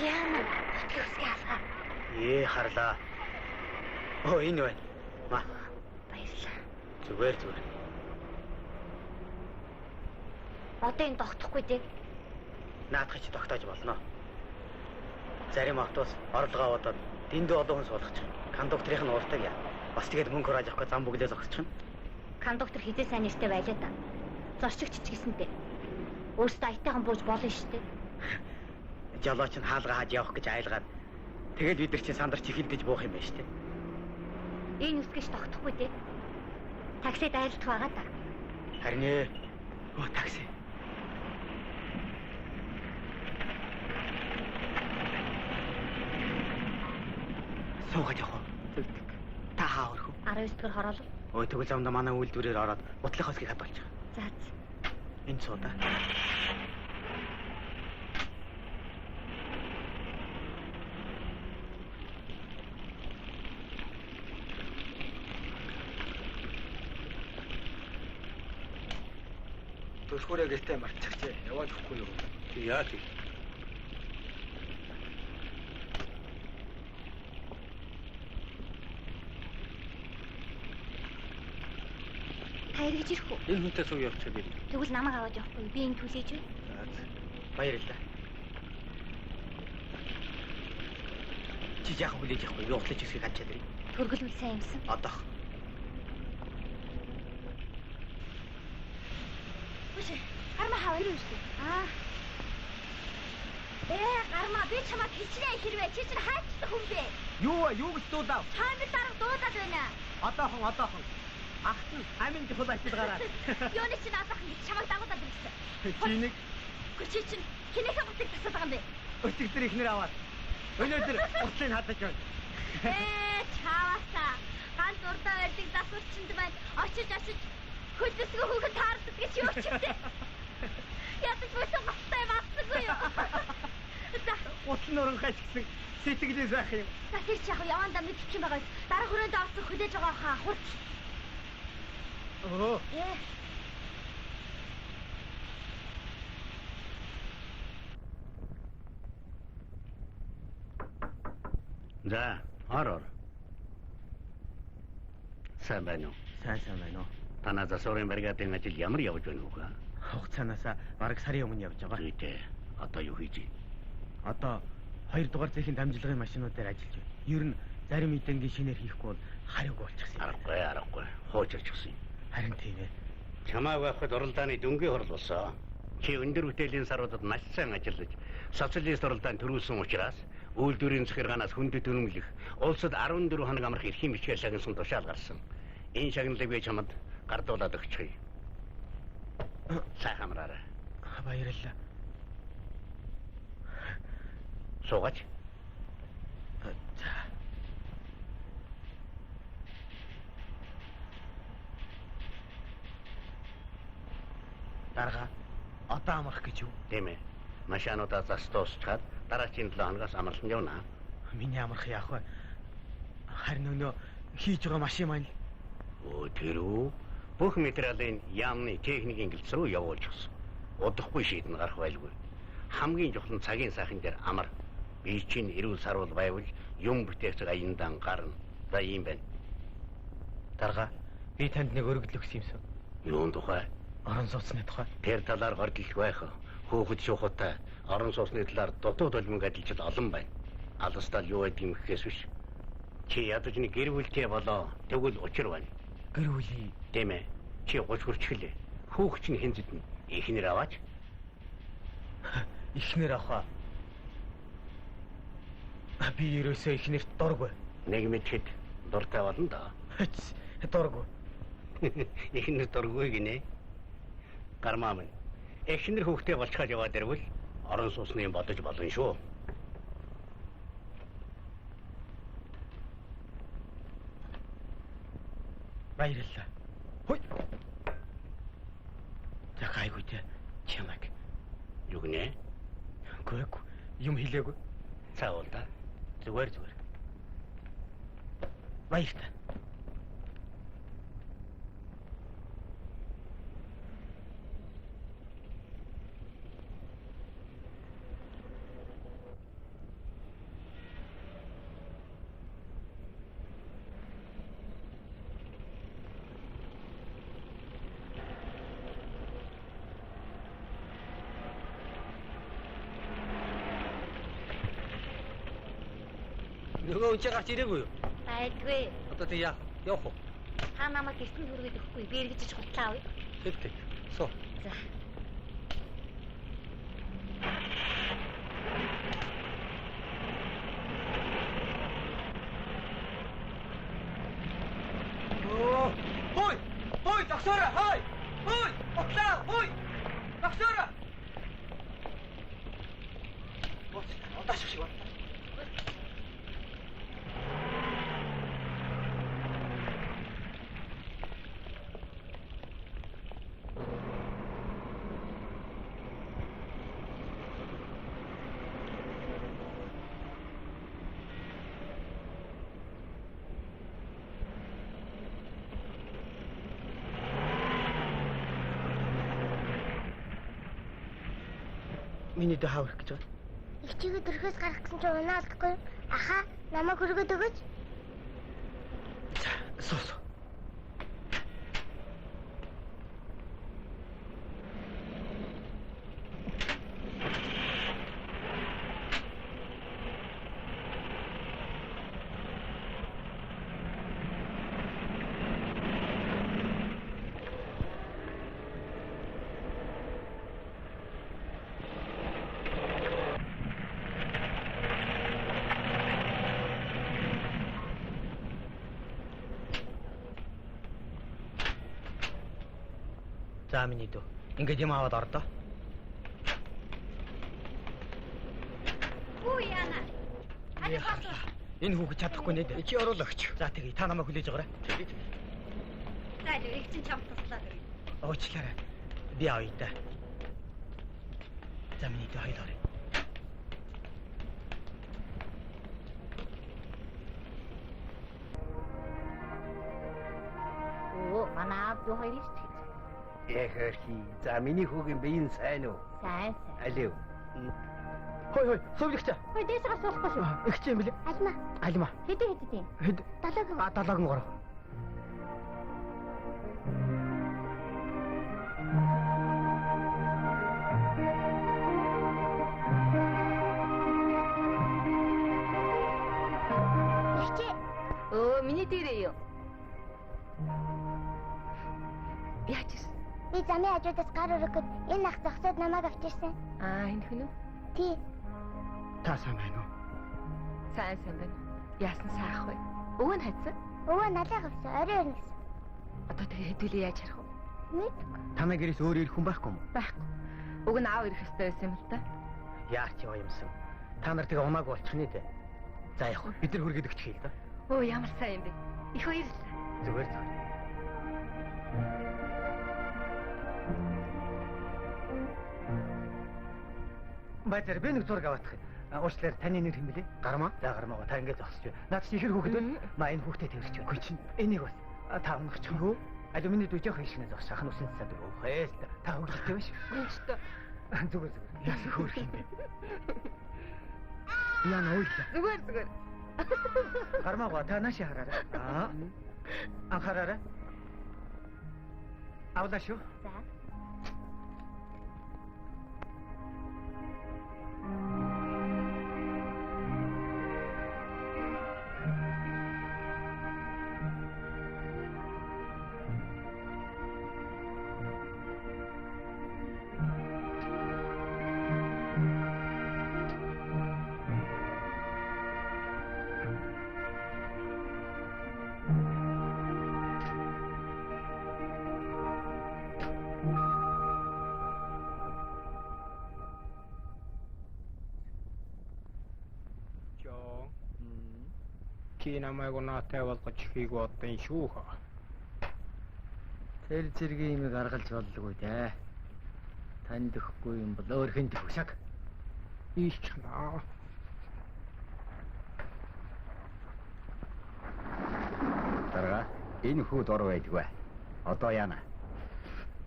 Яна хөтлөсгөө. Харлаа. Оо энэ байна. Ма. Баярлалаа. Зүгээр. Одоо энэ тогтохгүй дээ. Наадах чи тогтоож болно. Зарим автобус орлогоо одоод дэндүү олон хүн суулгачих. Кондукторын нь уултаг яа. Бас тэгээд мөнгө хурааж авахгүй зам бүглээ зогсчихно. Кондуктор хизээ сайн нэртэй байлаа да. Зорчигч ч гэсэнтэй. Өөртөө аятайхан бууж болно шүү дээ. Жолооч нь хаалга хааж явах гэж айлгаад тэгээд бид нар чинь сандарч ихэлдэж буух юм байна шүү дээ. Энэ үсгэж тогтохгүй дээ. Таксид айлдах байгаа да. Харин ээ. Оо такси. Суугаад явах уу? Зүгтэг. Та хаа өрхөө? 19 дэх хороолоо. Ой тэгвэл замдаа манай үйлдвэрээр ороод бутлах хосгийг хадгалчих. За. Энэ суудаа. Төлхөөрөө гэртээ марцчихжээ. Яваад өгөхгүй юу? Яа тий. Та эргэж ирэх үү? Энэ хүнтэй суу явчихад ирнэ. Тэгвэл намайг аваад явахгүй. Би энэ түлээж байна. За. Баярлалаа. Чи яах хүлээж явахгүй юу? Утлаж ирсгийг хачаад ирээ. Төргөлвөл сайн юмсан. Одоох. Үгүй гарма хавар юу шүү. Гарма би чамайг хичнээн хэрвээ чи чинь хайцдаг хүн бэ? Юу гэж дуудав? Чамд дарга дуудаад байна. Одоохон. Ахт нь амин дэхул ажил гараад. Юуны чинь одоохон гэж чамайг дагуулад ирсэн. Чи нэг чи чинь хинээхээ бутыг тасаад байгаа юм бэ? өчигдөр ихнэр аваад. Өнөөдөр утлыг хадаж байна. Чаваасаа ганц урдаа байдаг засварчинд байна. Очиж хөдөлсгөө хүүхэн таардаг гэж юу ч юм. Ядаж бүсэн бастай басгүй юу? За. Утал нөрөнхөж гисэн сэтгэлээс байх юм. За тэр чи яг явандаа мэдчих юм байгаа. Дараа хүрээндээ авсан хөдөөж байгаа хаа хурц. Оо. За, ороор. Сайн байна уу? Сайн байна уу? Танаа засварын бригадын ажил ямар явж байна уу? Хугацаанаасаа бараг сарын өмнө явж байгаа. Үгүй. Одоо юу хийж байна? Одоо 2 дугаар зэхийн дамжлагын машинуудаар ажиллаж байна. Ер нь зарим эдэнгийн шинээр хийхгүй бол хариуг болчихсон. Аргагүй. Хуучирчихсан. Харин тийм ээ. Чамааг байхад оролдооны дөнгөж хурал болсон. Чи өндөр бүтээлийн саруудад маш сайн ажиллаж, социалист оролдоонд төрүүлсэн учраас үйлдвэрийн захиргаанаас хүндэт үнэмлэх улсад 14 хоног амрах эрхийн бичгээр шагнасан тушаал гарсан. Энэ шагналыг би чамд гардуулаад өгчихье. Сайхан амраарай. Баярлалаа. Суугач. За. Дарга одоо амрах гэж юу? Тийм ээ. Машинуудаа застуусчаад дараагийн 7 хоногоос амралтанд явна. Миний амрах яах вэ? Харин өнөө хийж байгаа машин маань. Оо тэр үү? Бүх материалын яамны техникийн гэлц рүү явуулж гисэн. Удахгүй шийдэн гарах байлгүй. Хамгийн чухал нь цагийн сайхан дээр амар. Би чинь эрүүл сарвал байвал юм бүтээгч аяндан гарна. За ийм байна. Дарга би танд нэг өргөдөл өгсөн юмсан. Юун тухай? Орон сууцны тухай. Тэр талаар гордол байх. Хөөхд шуухтай орон сууцны талаар дутуу толмог ажиллаж олон байна. Алстал юу гэдэг юм гэхээс биш. Чи ядаж нэг гэр бүлтэй болоо. Тэгвэл учир байна. Гэр бүлийн. Тийм ээ. Чи 30 хүрчихлээ. Хөөхч нь хэн зэдэн ихнэр аваач. Ихнэр авах. Би ерөөсөө ихнэрт дургүй. Нэг мэдхэд дуртай болно да. Дургүй. Ихнэр дургүй гинэ. Гармаа минь. Эхнэр хүүхдээ болчиход яваад ирвэл орон сууцны бодож болно шүү. Баярлалаа. Хөөе. За гайгүй те. Чамаг. Юу гинэ? Гүйг юм хэлээгүй. Цаавал да. Зүгээр. Баяртай. Нөгөө үнчээ гарч ирээгүй юу? Байдгүй. Одоо тэг явах уу? Та намайг гисний хүргээд өгөхгүй. Би эргэж хутлаа авъя. Тэг. Суу. За. Хой, таксора, хой! Хой, оклаа, хой! Таксора! Одоош шиг байна. Миний дэ хаврах гэж байна. Их чигээ дөрхөөс гарах гэсэн чинь унаалдахгүй. Аха, намайг хөргөд өгөөч. Суу. За миний дөө. Ингээд юм аваад ордоо. Үу яана. Хань бат. Энэ хүүхэд чадахгүй нэ. Чи оруулагч. За тэгье. Та намайг хүлээж байгаарай. За их чинь чамд туслаад ирнэ. Уучлаарай. Би авъя да. За миний дөө хоёул орё. Оо, манай аав дүү хоёр шүү дээ. Эхэрхи. За миний хүүгийн биеийн сайн уу? Сайн. Алив. Хой, сувлэгч. Хой дээшээ суулахгүй шүү. Их ч юм бэлээ. Альма. Хэдийн. Хэд? 73. Оо, миний дээрээ юу? Яаж вэ? Би замын хажуудаас гар өргөхөд энэ ах зогсоод намайг авчирсан. Энэ хүн үү? Тий. Та сайн байна уу? Сайн байна. Яасан сайх вэ? Өвөө нь хайцсан? Өвөө налаа гавсан, орой өрнө гэсэн. Одоо тэгээ хэдүүлээ яаж харах вэ? Мэдгүй. Танай гэрээс өөр ирэх хүн байхгүй юу? Байхгүй. Уг нь аав ирэх ёстой байсан юм л да. Яарч яа юмсан. Та нар тэгээ унаагүй болчих нэ дээ. За яг бид нар хөргөд өгчих юм да. Оо ямар сайн юм бэ? Их баярлалаа. Зүгээр. Байтар би нэг зураг аваадах юм. Уучлаарай таны нэр хэмлээ? Гармаа. За гармаа. Та ингэж зогсож байна. Наад чи ихэр хүүхэд вэ? Маа энэ хүүхдээ тэрч байна. Үгүй чинь энийг бас та унахчих юу? Алюминий дүүжих хэлшнээ зогсож ахын усын цаад өөхөөс та хөглөлтэй биш. Гүнчтэй. Зүгээр. Яасан хөөх юм бэ? Яна уйлаа. Зүгээр. Гармаа та нааши хараарай. Анхаараарай. Авлаа шүү. За. Чи намайг унаатай болгож хийг бодсон шүү хаа. Тэр зэргийн имийг аргалж боллоо дээ. Танд өгөхгүй юм бол өөрхөнд хөшаг. Ийш чанаа. Дарга энэ хүү дор байдгүй. Одоо яана?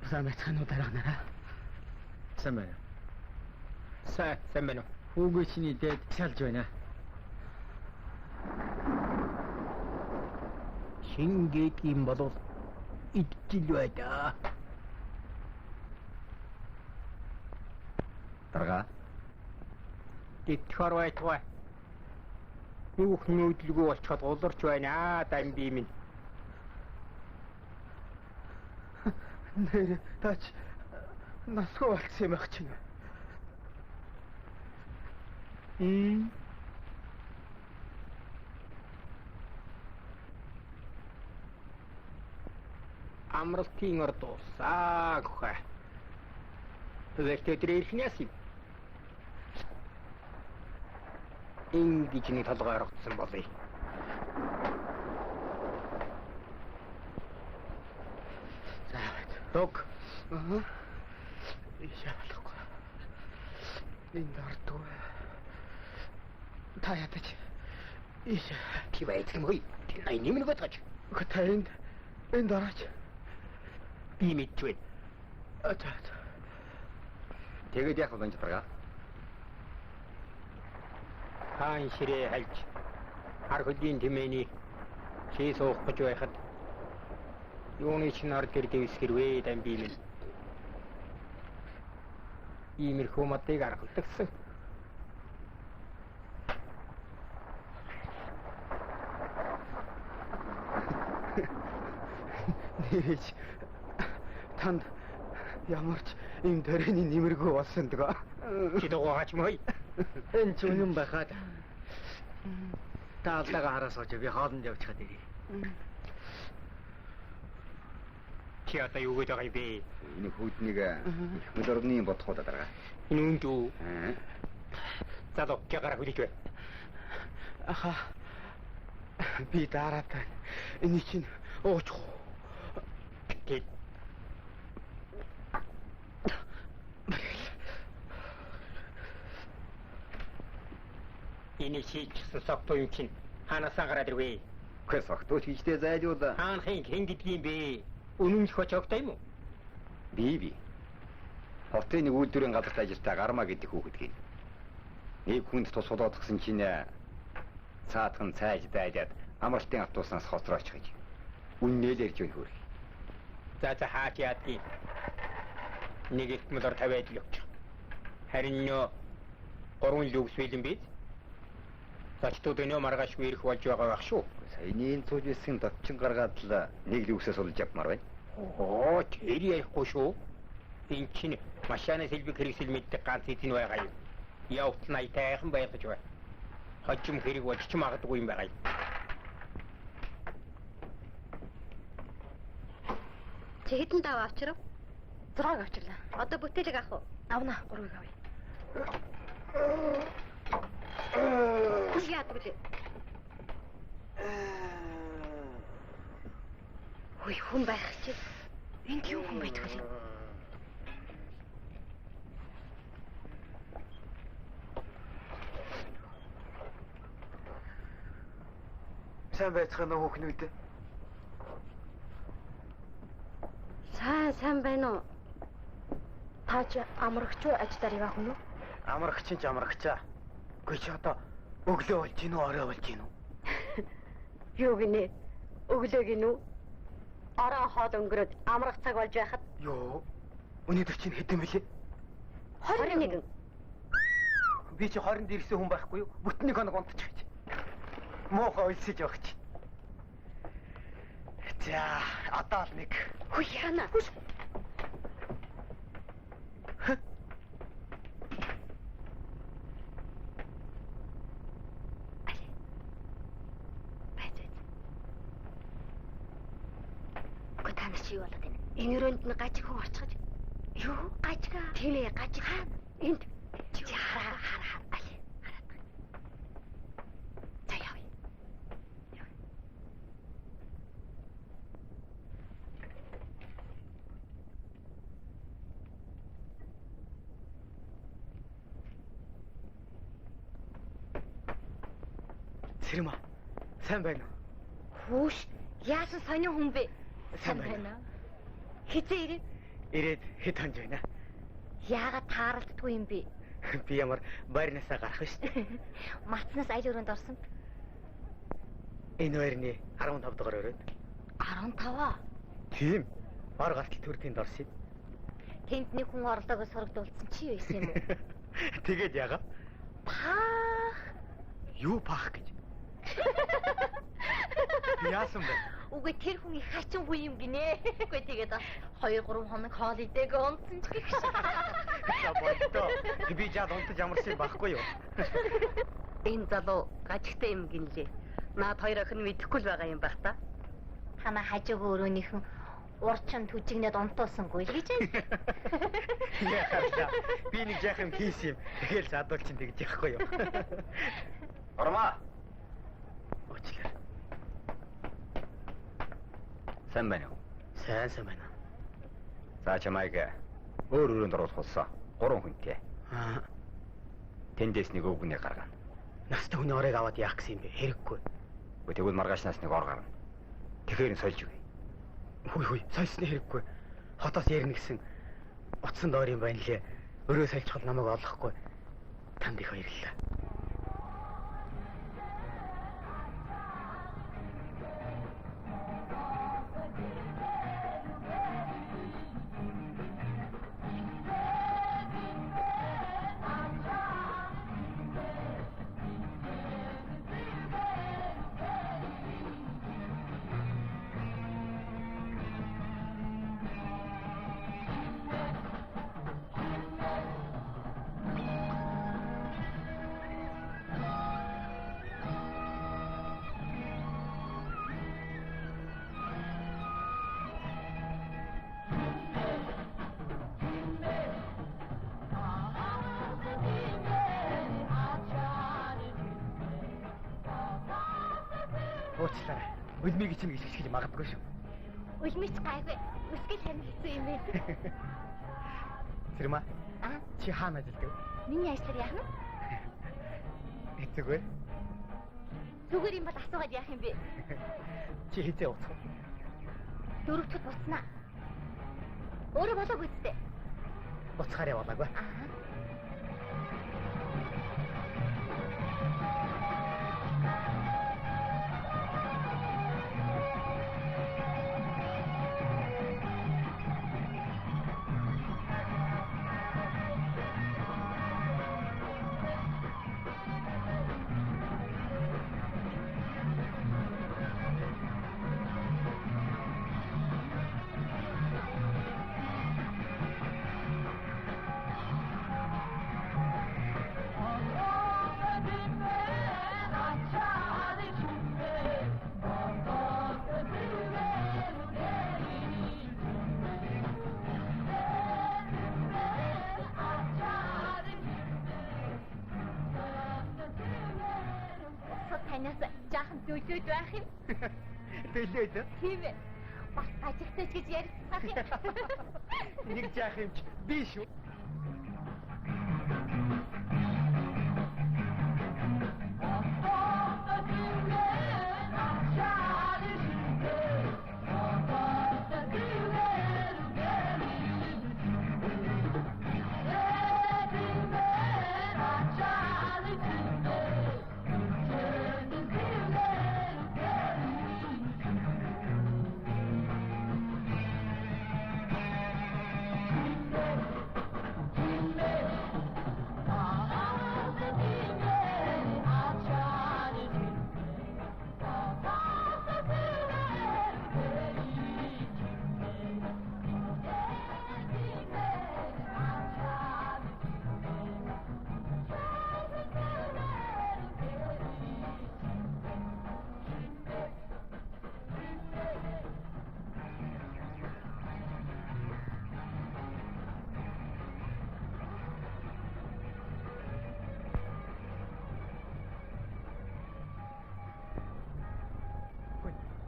Сайн байцгаана уу дарга? Сайн байна. Сайн байна. Хүүгээ чиний дээд шалж байна. Шингээд юм болов идчихл байдаа. Дарга Итгэр байтугай. Юу хнөөдлгөө болчиход уларч байна дамби минь. Нэр тач насгүй болцсон юм байх чинь. Амралтын орд дуусаа гөхэ. Тэгвэл тэрхнээс ингэж нэг толгой оргоцсон болъё. Дог. Яалахгүй. Энд ордог. Та ядаж. Ти байцг юм хөөе. Ай нэмнэ бодгооч. Та энд орооч. Би мэдвэ. Атаа. Тэгээд яг болж байгаа. Хаан ширээ хальж хар хөдийн тэмээний шээ суух гэж байхад юуны ч нар тэр дэвсгэрвээ дамби минь. Иймэрхүү модыг аргалдагсан. Нэрэж танд ямарч ийм төрөний нэмэргүй болсон дгаа. Чи дуугаач мөй. Энэ ч үнэн байхад. Та алдаага хараа сууж би хоолнд явчихад ирье. Чи одоо юу гэж байгаа юм бэ? Энэ хүүднийг их мөл орны бодоход дараа. Энэ үнд үү? Залуу чагаар хүлээж бай. Аха. Би дараатай. Энэ чинь уучих. Тэг. Энэ хийчихсэн согтуу юм чинь хаанасаа гараад ирвэ? Гэс огтуч хийжтэй зайлуулаа. Хаанхын хэн гэдэг юм бэ? Үнэн ч хочогтой юм уу? Би. Хотын нэг үйлдвэрийн газарт ажилладаг Гарма гэдэг хүүхэд гин. Нэг хүнд тус сулуудсан чинь цаатхан цайж дайдаад амралтын автобуснаас хоцрооч гэж. Үннээр ярьж өгөх. За хаач яадгийг. Нэг их мөлөр тавиад явчих. Харин нөө 3 люкс билэн бит. Зочдод өнөө маргааш ирэх болж байгаа байх шүү. Саяны энэ цуж бисэн датчин гаргаад л нэг люксээс олж авмаар байна. Оо, тэр ярихгүй шүү. Энэ чинь машины сэлбэг хэрэгсэл мэддэг ганц эзэн байгаа юм. Явт найтайхан байх гэж байна. Хожим хэрэг болж ч магадгүй юм байгаа юм. Чи хэдэн дав авчирав? 6-г авчирлаа. Одоо бүтээлэг авах уу? Авна, 3-ыг авъя. Хүч яадаг лээ. Ой, хүн байх чи. Энд юу хүн байдаг вэ? Сайн байцгаана уу хүүхнүүд? Сайн байна уу? Та ч амрагч уу ажлаар явах нь үү? Амрагч ч амрагчаа. Гүй чи одоо өглөө болж гин үү, орой болж гин үү? Юу гинэ? Өглөө гин үү? Ороо хоол өнгөрөөд амрах цаг болж байхад Йоо. Өнөөдөр чинь хэдэн мөлий? 21. Би чи 20-нд ирсэн хүн байхгүй юу? Бүтэн нэг хоног унтчих гэж. Муухай өлсөж явах чи. За, одоо л нэг. Хүй яана. Чи юу болоод байна? Энэ өрөөнд нь гажиг хүн орчихож. Юу? Гажига. Тийм ээ, гажиг хаана? Энд. Чи хараа. Али. Хараад. За яв. Сэрмэ. Сайн байна уу? Хүүш, яасан сонио хүн бэ? Сайн байна. Хизээ ирээ? Ирээд хэд хонж байна? Яагаад тааралддгүй юм бэ? Би ямар байрнасаа гарах вэ шүү. Матнаас аль өрөөнд орсон? Энэ байрны 15 дугаар өрөөнд. 15. Тийм. Ор гартал төрдөнд орсон. Тэнд нэг хүн орлогоо сургадуулсан чи юу исэн юм уу? Тэгээд яага? Паах. Юу паах гэж? Яасан бэ? Үгүй тэр хүн их хачингүй юм гинэ. Үгүй тэгээд 2-3 хоног хоол идээг унтсан ч гэх шиг. За болтоо. Би жаад унтаж ямарсан байхгүй юу? Энэ залуу гажигтай юм гинлээ. Наад хоёр охин мэдэхгүй л байгаа юм баг та. Хана хажууг өрөөнийхэн урчин түжигнээд унтуусангүй л гэж байна. Яхаа. Би нэг яах юм хийсэн юм. Тэгэл задуул чинь тэгж яахгүй юу? Гарма. Өчлөө. Сайн байна уу? Сайн байна. За чамайг өөр өрөөнд оруулах болсон. 3 хүнтэй. Аа. Тэндээс нэг өвгөнийг гаргана. Настай хүний оройг аваад яах гэсэн юм бэ? Хэрэггүй. Тэгвэл маргаашнаас нэг ор гарна. Тэгэхээр нь сольж өгье. Хүй, сольсны хэрэггүй. Хотоос ярина гэсэн утсан доор юм байна лээ. Өрөө сольчихвол намайг олохгүй. Танд их баярлалаа. Уучлаарай. Үлмийг чинь гэж хэлж магадгүй шүү. Үлмич гайгүй. Үсгэл танилцсан юм бэ? Сэрмэ. Аа, Чи хаана ажилладаг? миний ажлаар яах нь? Хэцүүгээр. Зүгээр юм бол асуугаад яах юм бэ? Чи хизээ уцах. 4 дахь буцнаа. Өөрөө болоогүй үстэй. Уцахаар яваагүй. Аа. Танаас жаахан зөөлөд байх юм. Төлөөд. Тийм ээ. Бас ажигтай ч гэж ярьцгаах юм. Нэг жаах юм чи би шүү.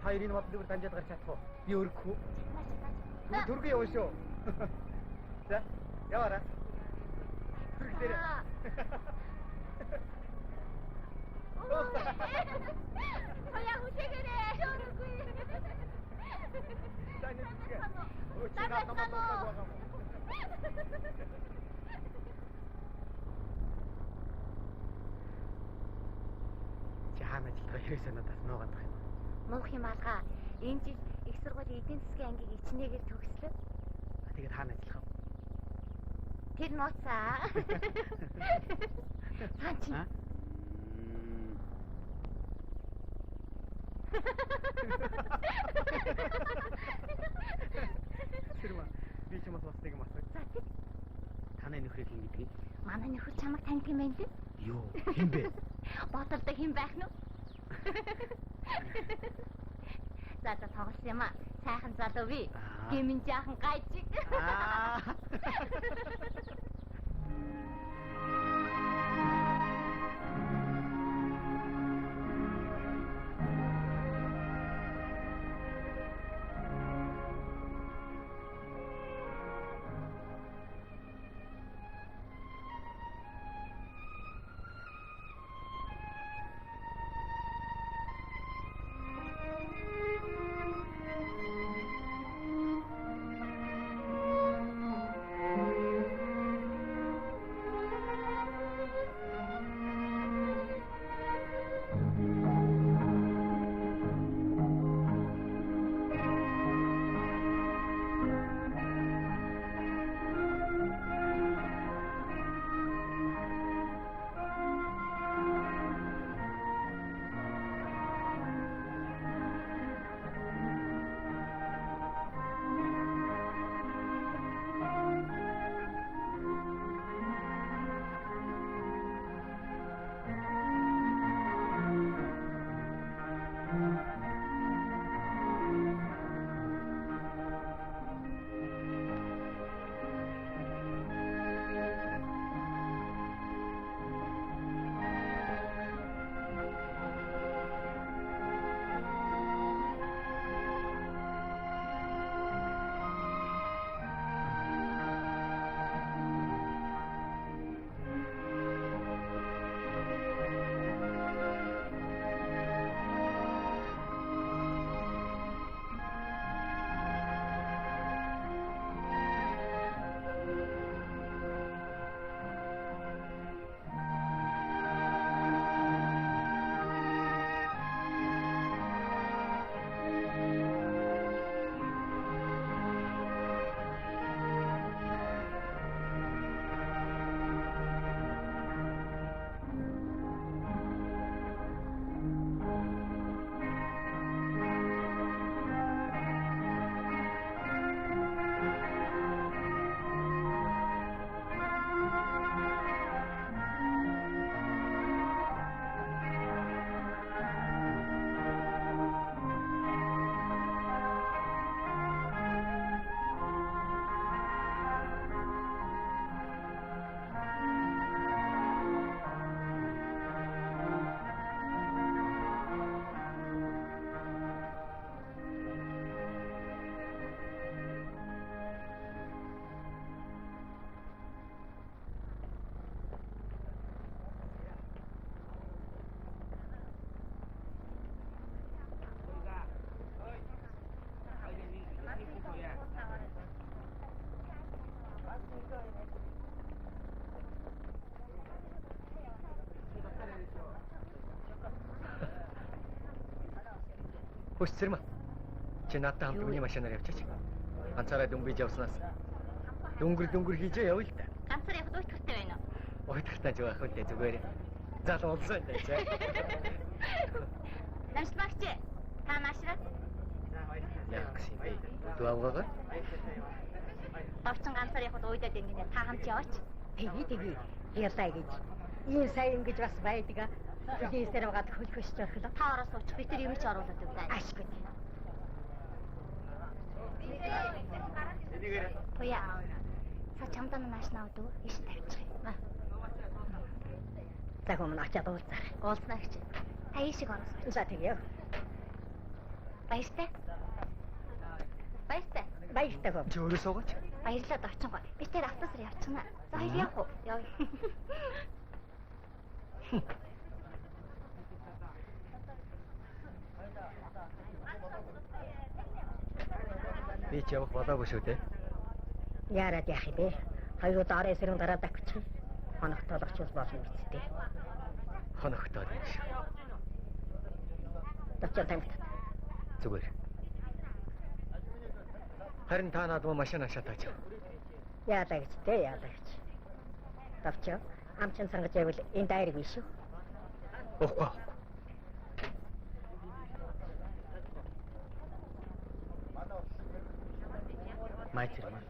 Хоёрын бодлогоор дамжаад гарч чадах уу? Би өргөх үү? Дөргөө яваа шүү. За, яваарай. Дөргөлөө. Хояа хүчээрээ шооргүй. Жахан ажилтгаа хэрэгсээ надаас нуугаад байх юм. Мөнх юм алгаа. Энэ жил их сургуулийн эдийн засгийн ангийг ичнээгээр төгслөө. Тэгээд хаана ажиллах вэ? Тэр ноцаа. Цаан чи. Сэрмэ. Би ч бас нэг юм асууя. За тийм. Танай нөхрийг хин гэдгийг? Манай нөхөр чамайг таньд юм байна лээ. Юу, хин бэ? Ботордог хин байх нь. За тоглосон юм аа. Сайхан залуу би. Гэмэн жаахан гайчиг. Өсцөрмө. Чи надтай хамт миний машинаар явчихаач. Ганцаараа дүнбиж явснаас дүнгэр хийжээ явъя л да. Ганцаар явах уйтгартай байна уу? Уйтгартай ч байх үү зүгээр. Зал олсон дээ чи. Намсмагч та наашраа. Яах гэсэн бэ? Дуавгаа. Тавчин ганцаар явах уйдаад ингэнэ та хамт яваач. Тэгээ ярьлаа гэж. Ийм сайн ингэж бас байдаг. Тийсээр байгаа хөлхөж зорхлоо. Та ороос суучих. Би тэр юм чи оруулаад өглээ. Ашгүй. Туя. Са чамдаа нааш навд уу? Иш тавьчих юм. За хүмүүс очиад уулзаа. Уулзнаа гэж. Та ийшиг ороос. За тэгье. Баяртай. Баяртай. Баяртай хөө. Чи өөрөө суугач. Баярлалаа очингоо. Би тэр автобусаар явчихна. За хоёр явах уу? Явъя. Би ч явах болоогүй шүү дээ. Яарад яах вэ? Хоёр удаа арай сэрэн гараад авчих. Хоногтолгоч болно үсттэй. Хоногтоод юм шиг. Тачаа тамт. Зүгээр. Харин та надад машина шатаач. Яалаа гэж дээ, яалаа гэж. Тавчаа. Амчин сангаж байвал энэ дайр биш үү? Оохгүй. Майчирмаа.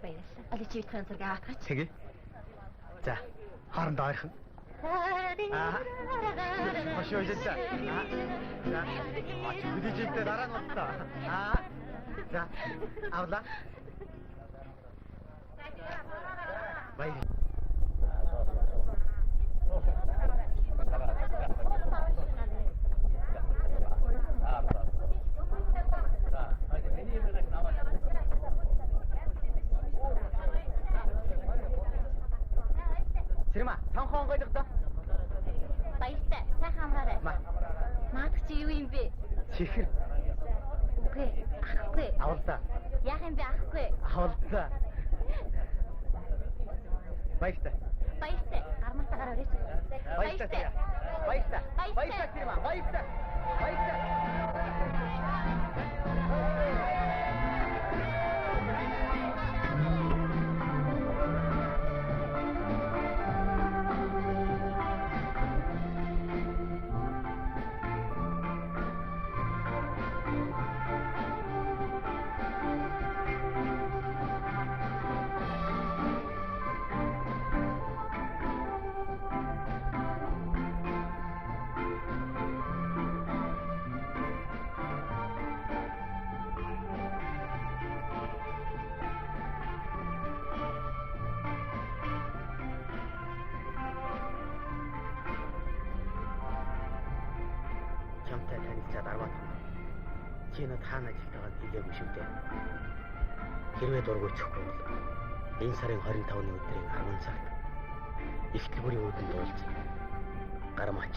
Баярлалаа. Аль чи битхэн зэрэг аваач. Тэгээ. За, хоорондоо ойрхон. Хошоо идэж. За. Бүдижтэй дараа нь болтоо. За. Авла. Баяр. Сэрмэ, санхон гойлгодоо. Баяртай. Сайхан амраарай. Маад чи юу юм бэ? Чихэр. Үгүй, ахгүй. Авалдаа. Яах юм бэ ахгүй? Авалдаа. Баяртай. Баяртай. Гармаатаагаар өрөөч. Баяртай. Баяртай. Баяртай Сэрмэ. Баяртай. Баяртай. Чамтай танилцаад 10 он. Чи над хаана ажилд байгааг хэлээгүй шүү дээ. Хэрвээ дургүйчихгүй бол энэ сарын 25-ны өдрийн 10 цагт ихтлгүүрийн үүдэнд уулзъя. Гармаач.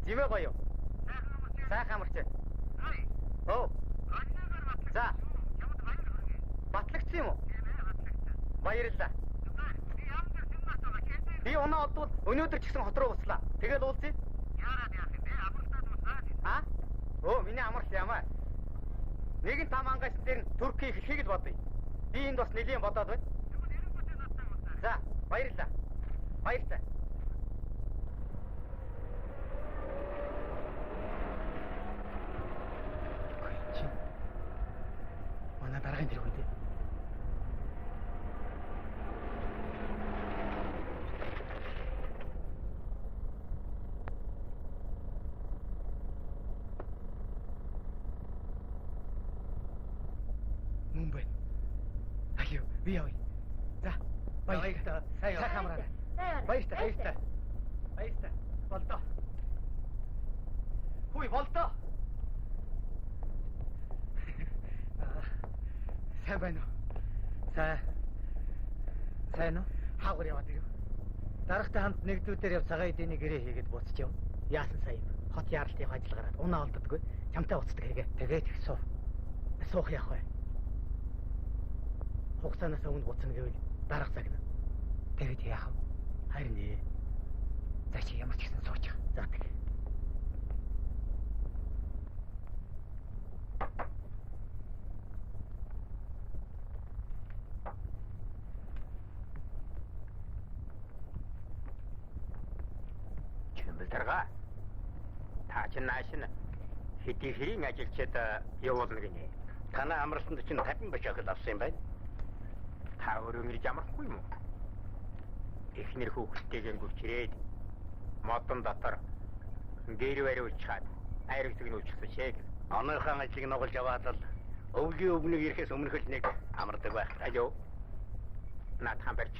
Жимээ гоё. Сайхан амарч. Оо. За. Батлагдсан юм уу? Баярлалаа. Би оноо олдвол өнөөдөр ч гэсэн хот руу буслаа. Тэгээд уулзъя. Яарад яах юм бэ? Амралтад буслаа. А? Оо, миний амралт ямаа. Нэгэн там ангаас дээр нь Туркийг хэлхийг л бодъё. Би энд бас нэлийн бодоод байна. За, баярлалаа. Баярлалаа. Манай дараагийн тэр хүн дээ. Мөн байна. Аюу, би явъя. За, баярлалаа. Сайн хамраа. Баярлалаа, баярлалаа. Баярлалаа. Болдоо. Хүй, болдоо. Сайн байна уу? Сайн уу? Хаагур яваад ирв. Дарагтай хамт нэгдүүдээр яв цагаан эдийн гэрээ хийгээд буцчих. Яасан сайн юм. Хот яаралтын ажиллагараад унаа олддоггүй. Чамтай уцдаг хэрэгэ. Тэгээд их суух. Суух яах вэ? Хугацаанаас өмнө буцна гэвэл дарга загна. Тэгээд яах вэ? Харин ээ. Заач ямар ч гэсэн суучих. За тэг. Дарга. Та чинь наашин хэдий хэрийн ажилчид явуулна гинэ. Танаа амралтанд чинь 50 бачааг авсан юм байна. Та өөрөө ирж амрахгүй юм уу? Эхнэр хүүхдтэйгэн гүвчрээд модон дотор гэр бариулчаад айрагцыг нь үлчихсэн шээ. Оныхон ажлыг нугалж аваад л өвгийн өвнөг ирэхээс өмнөх л нэг амардаг байх. Алё. Наад хамбарч.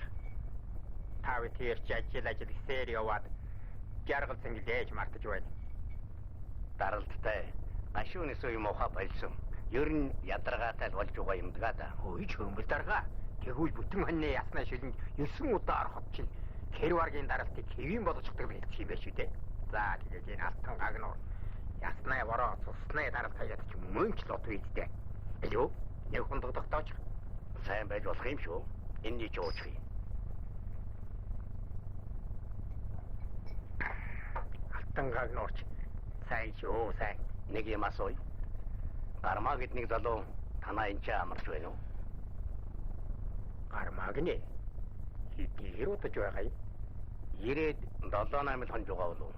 Та үтээр ажил сэр яваад жаргал цэнгилээж мартаж байна. Даралттай. Гашууны суу юм ухаа байлсан. Ер нь ядаргаатай л болж байгаа юм дгаа да. Ой чөмбөл дарга. Тэгвэл бүтэн хоньны яснаа шилэн 9 удаа ороход чинь Хэрваргийн даралтыг хэвийн болгочихдаг хэлчих юм байна шүү дээ. За тэгээд энэ алтан гагнуур яснаа бороо цусны даралт хаяад ч мөн ч лот үйдтэй. Алуу нэг хондог тогтооч. Сайн байж болох юм шүү. Энэний ч уучих юм. Алтан гагнуурч сайн шүү сайн. Нэг юм асууя. Гармаа гэд нэг залуу танаа энэ ч амарч байна уу? Гармаа гинэ. Хитээр удаж байгаа юм. 97-8 хонж байгаа болов.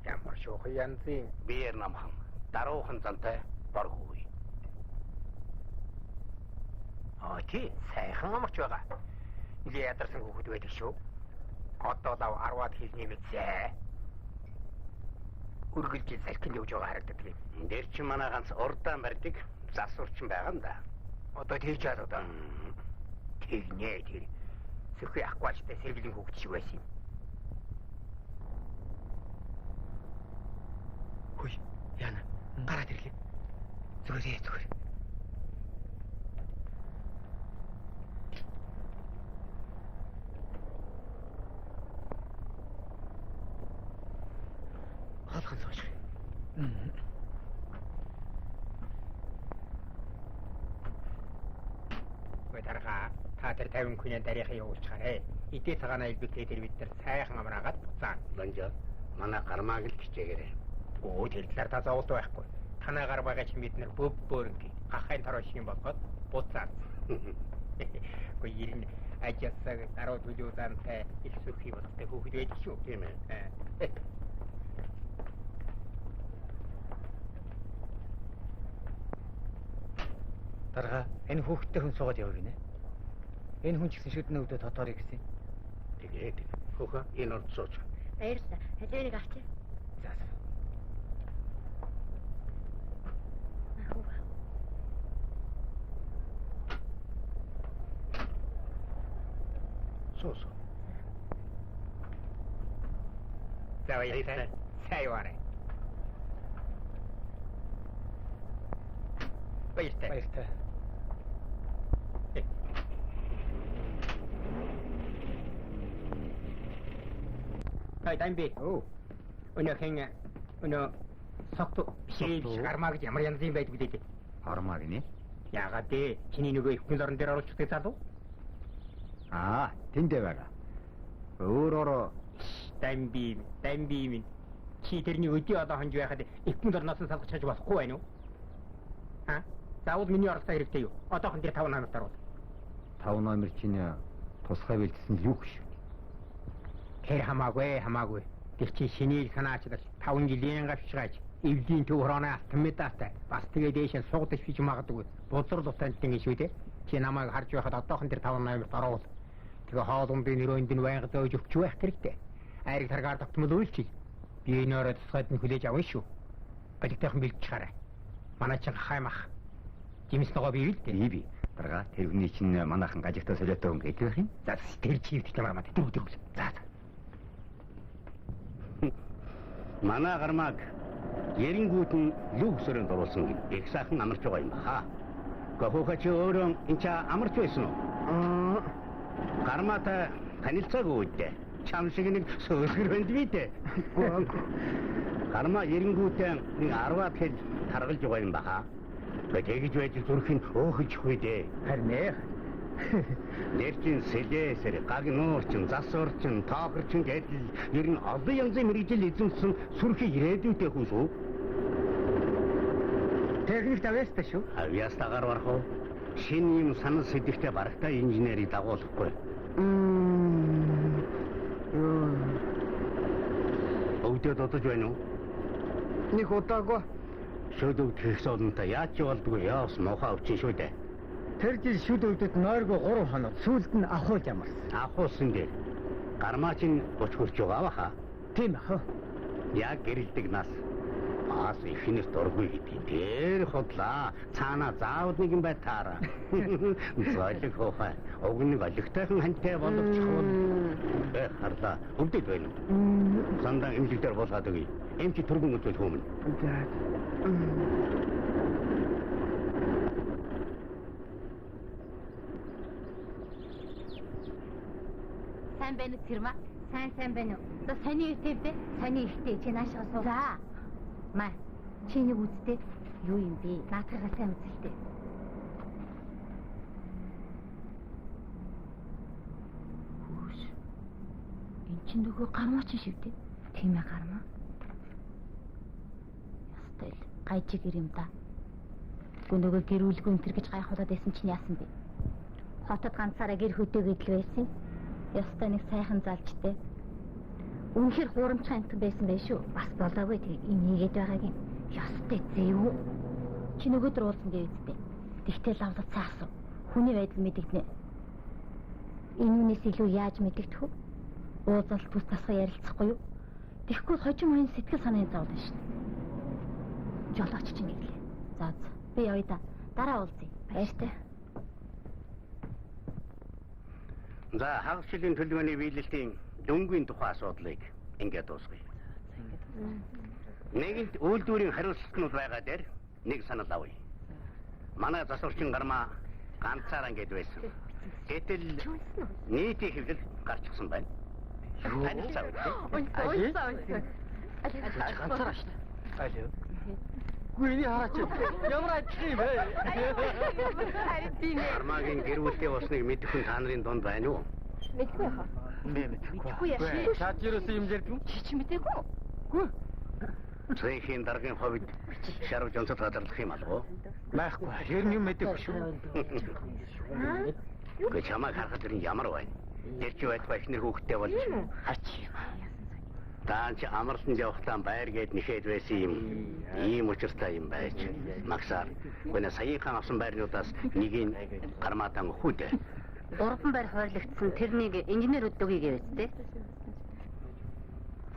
Ямар шоох янзын биер намхан даруухан зантай боргүй. Тий, сайхан амарч байгаа. Или ядарсан хүүхэд байдаг шүү. Одоо лав 10-аад хэлний мэдсэ. Үргэлж салхинд явж байгаа харагддаг юм. Дээр чи манай ганц урдаан барьдаг засварчин байгаа юм да. Одоо тийж яа одоо. Тэгнэ тэр. Сөхий ахгүйчтэй сэргэлийн хүүхэд шиг байсан юм. Хүй, яана. Гараад ирлээ. Зүгээр. Халхан сууж. Дарга та тэр 50 хүний дарихаа явуулчихаарэ. Идээ цагаана илбэтэй тэр бид нар сайхан амраагаад буцаа. Ланжаа манай гармааг л бичээгээрэй. Оо тэр талаар та зовлт байхгүй. Танай гармаагаа чи бид нар бөөрөнгө гахайн тароо шиг болгоод буцаа. Гоо ирнэ ажисаг даруу төлөвлөнтэй их сүрхий болготой хүүхэд байж шүү. Тийм ээ. Дарга энэ хүүхдтэй хүн суугаад яваа гинэ. Энэ хүн ч гэсэн шүдний өвдөд хотоорой гэсэн. Тэгээд хөөхө энэ орд сууж. Баярлалаа. Хажууныг авчи. За. Суу. Давай, сайварэ. Баяртай. Хай таймби. Оо. өнөөхийн өнөө согт шийдэж гармаа гэж ямар янзын байдаг гэдэг. Гармаа гинэ. Яагаад ээ? Чиний нөгөө их хүн орон дээр оруулчихдаг залуу? Аа, тэндээ байгаа. Өөрөөр дамби. Чи тэрний өдөө одоо хонж байхад их хүн орноос нь салгаж чаж болохгүй байна уу? Аа? Заавал миний оролцоо хэрэгтэй юу? Одоохон дээр 5 номер даруул. 5 номер чинь тусгай бэлдсэн л юу гэж. Тэр хамаагүй. Тэр чи шинийг санаачлал 5 жилийн гавчгааж эвлийн төв хорооноо алтан медалтай. Бас тэгээ дээшээ суугдаж хийж магадгүй. Бузар лутантын гэж үү те. Чи намайг харж байхад одоохон дээр 5 номер даруул. Тэгээ хоолунд нэрөнд нь байнга зөөж өгч байх хэрэгтэй. Айраг таргаар тогтмол үйлчил. Би нөрөө тусгайд нь хүлээж авна шүү. Балигтайхан бэлдэж хараа. Манай чин хаймах. Жимс нөгөө би үлдээ. Би. Дарга тэр хүний чинь манайхан гажигтай солиотой хүн гэдэг юм. За тэр чивт чамаа тэр. За. Манай гармаг ярингууд нь юу өсөрөнд оруулсан их сайхан амарч байгаа юм баха. Гохохоч өөрөө энэ ч амарч байсан уу? Гармаатай танилцаагүй үү? Чам шиг нэг сөөлгөр байна би дээ. Гармаа ярингуудтай нэг 10-аад хэл таргалж байгаа юм баха. Тэгэж байж зүрх нь өөхөжгүй дээ. Харин ээ. Нэрчин сэлээсэр гаг нуурчин засварчин тоохорчин гэдэл ер нь олон янзын мэрэгжил эзэмсэн сүрхий ирээдүйтэй хүн шүү. Техник тавьяастай шүү. Авьяастагаар барах уу? Шинэ юм санал сэдвтэй барагтай инженерийг дагуулахгүй. Өвдөө додож байна уу? Нэг удаагүй. Шөдөв тэгсоолонтой яаж болдгоо яас мохоо өвчин шүү дээ. Тэр жил шүд өвдөд нойргоо 3 хоног сүүлд нь ахуулж амарсан. Ахуулсан дээ. Гармаач нь буч хурж байгаа баха. Тийм ах. Яг гэрэлдэг нас. Аас ихнээс дургүй гэдэг. Тэр хотлаа. Цаана заавал нэг юм бай таараа. Зоолог хоохай. Уг нэг олигтойхон хантай боловч хол. Харлаа. Өвдөд байна. Сандан эмчилгээр болоод өгье. Эмч түргэн үзүүл хүмүн. Сайн байна уу Тэрма? Сайн байна уу? За сони ихтэй. Сони ихтэй чи наашаа суу. За. Маа. Чи нэг үзтээ. Юу юм бэ? Наатайгаа сайн үзэлтэй. Хөөш. Энд чинь нөгөө гармаа чи шивдэ. Тийм ээ гармаа. Ястай л гайжиг ирэм да. Нөгөө гэрүүлгүй энэ гэж гайхуулаад байсан чинь яасан бэ? Хотод ганцаараа гэр хөдөөгээд л байсан. Ястай нэг сайхан залжтэй. Үнэхээр хуурамчтай амт байсан байх шүү. Бас болоогүй тэг энэ нэгээд байгааг юм. Ястай зэв. Чи нөгөөдөр уулзсан дээ үсттэй. Тэгтэл лавлаад цаасан. Хүний байдал мэдэгдэнэ. Энүүнээс илүү яаж мэдэгдэх вэ? Уулзалт тус тасга ярилцахгүй юу? Тэгэхгүй хожим хоёрын сэтгэл санааны зовлон шүү. Жолооч чинь нэглээ. За. Би явъя да. Дараа уулзъя. Баяртай. За хагасчлалын төлөвлөгөөний биелэлтийн дөнгөний тухай асуудлыг ингээд дуусгая. Нэгэнт үйлдвэрийн хариуцлагатнууд байгаа дээр нэг санал авъя. Манай засварчин гармаа ганцаараа ингээд байсан. Гэтэл нийтийн хэвлэл гарчихсан байна. Танилцаа үү? Ганцаараа шүү. Алио. Гүний хараач. Ямар ажиг юм бэ? Гармаагийн гэр бүлийн усныг мэдэх хүн та нарын дунд байна уу? Мэдгүй яах вэ? Мэдгүй яах. Чад юусэн юм ярьдаг. Чи мэдээгүй. Гү. Цэхийн даргын ховд шарв жонцод гадарлах юм алуу? Байхгүй. Ер нь юм мэдээгүй шүү. Гэ чамаа харахад тэр ямар байна? Тэр чи байтугай ихнэр хүүхдтэй болж Хач. Таанч амарлан явахтаа байр гээд нэхэд байсан юм. Ийм учиртай юм байж. Магсаар гэнэ саяхан авсан байрнуудаас нэгийг гармаатан өгөхүдэ. Урдан байр хойрлогдсон тэрнийг инженер өдөөгийг явуултээ.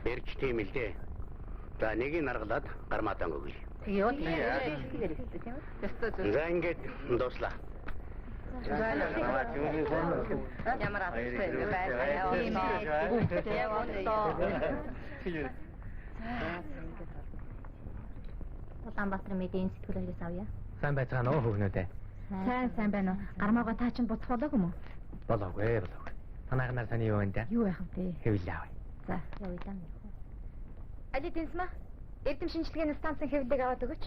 Берч тийм л дээ. За нэгийг наргалаад гармаатан өгье. Тэгээ юу тийм үү? За ингээд дууслаа. Ямар авахгүй байна. Улаанбаатар медийн сэтгүүлээс авъя. Сайн байцгаана уу хөвгнүүдээ? Сайн байна уу? Гармаагаа таа чинь буцах болоогүй мө? Болоогүй. Танайх нар таны юу вэ? Юу яах вэ? Хэвлээ авъя. За, явъя даа. Али Дэнсма, эрдэм шинжилгээний станцын хэвлэлийг аваад өгөөч.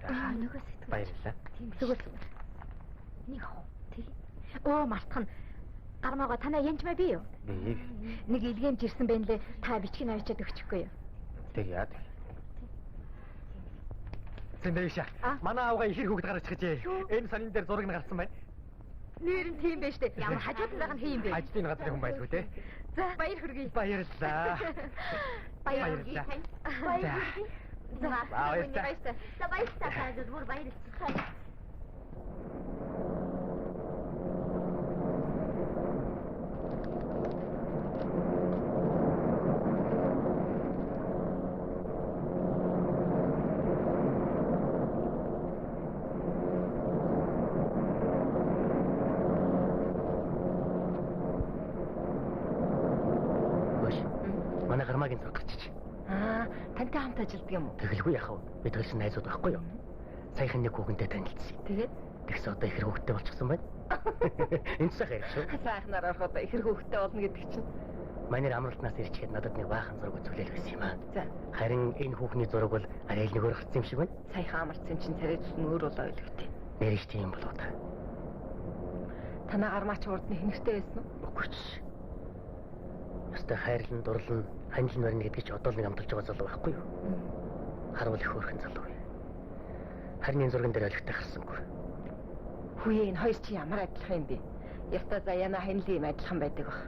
Нөгөөс итгэв. Баярлалаа. Зүгэл. Нэг хоо. Тэг. Оо мартхан. Гармаага танаа янжмаа би юу? Нэг илгээмж ирсэн байна лээ. Та бичгийг авчиад өгчихгүй юу? Тэг яа. Зэндэвшаа. Манай авгаа ихэр хүүхэд гарч ирчихжээ. Энэ сонин дээр зураг нь гарсан байна. Нэр нь тийм байж тээ. Ямар хажууд байгаа нь хийм бэ? Ажлын газрын хүн байлгүй те. За баяр хүргэе. Баярлалаа. Баярлалаа. Баярлалаа. За баярлалаа. Зүгээр баярлалаа. Гармаагийн зураг гарчиж. Тантай хамт ажилладаг юм уу? Тэгэлгүй яхав. Бид төлсөн найзууд байхгүй юу? Саяхан нэг хүүхэнтэй танилцсан. Тэгээд тэгс одоо ихэр хүүхдтэй болчихсон байна. Энд сайхан ярьж шүү. Сайхнаар ороход ихэр хүүхдтэй болно гэдэг чинь. Манай амралтнаас ирчихэд надад нэг баахан зураг үзүүлэл байсан юм аа. За. Харин энэ хүүхний зураг бол арай л нэг өөр гарсан юм шиг байна. Саяхан амарсан чинь царайч нь өөр бол ойлгохтой. Нэрэж тийм болоо та. Танаа гармаач урдны хинэгтэй байсан уу? Үгүй ч. Ястай хайрлан дурлан ханилын барин гэдэг чи одоо л нэг амталж байгаа залуу байхгүй юу? Харуул их хөөрхөн залуу. Харин энэ зурган дээр олигтой гарсангүй. Хүүе энэ хоёр чи ямар адилхан юм бэ? Яста заяана ханилын юм адилхан байдаг баг.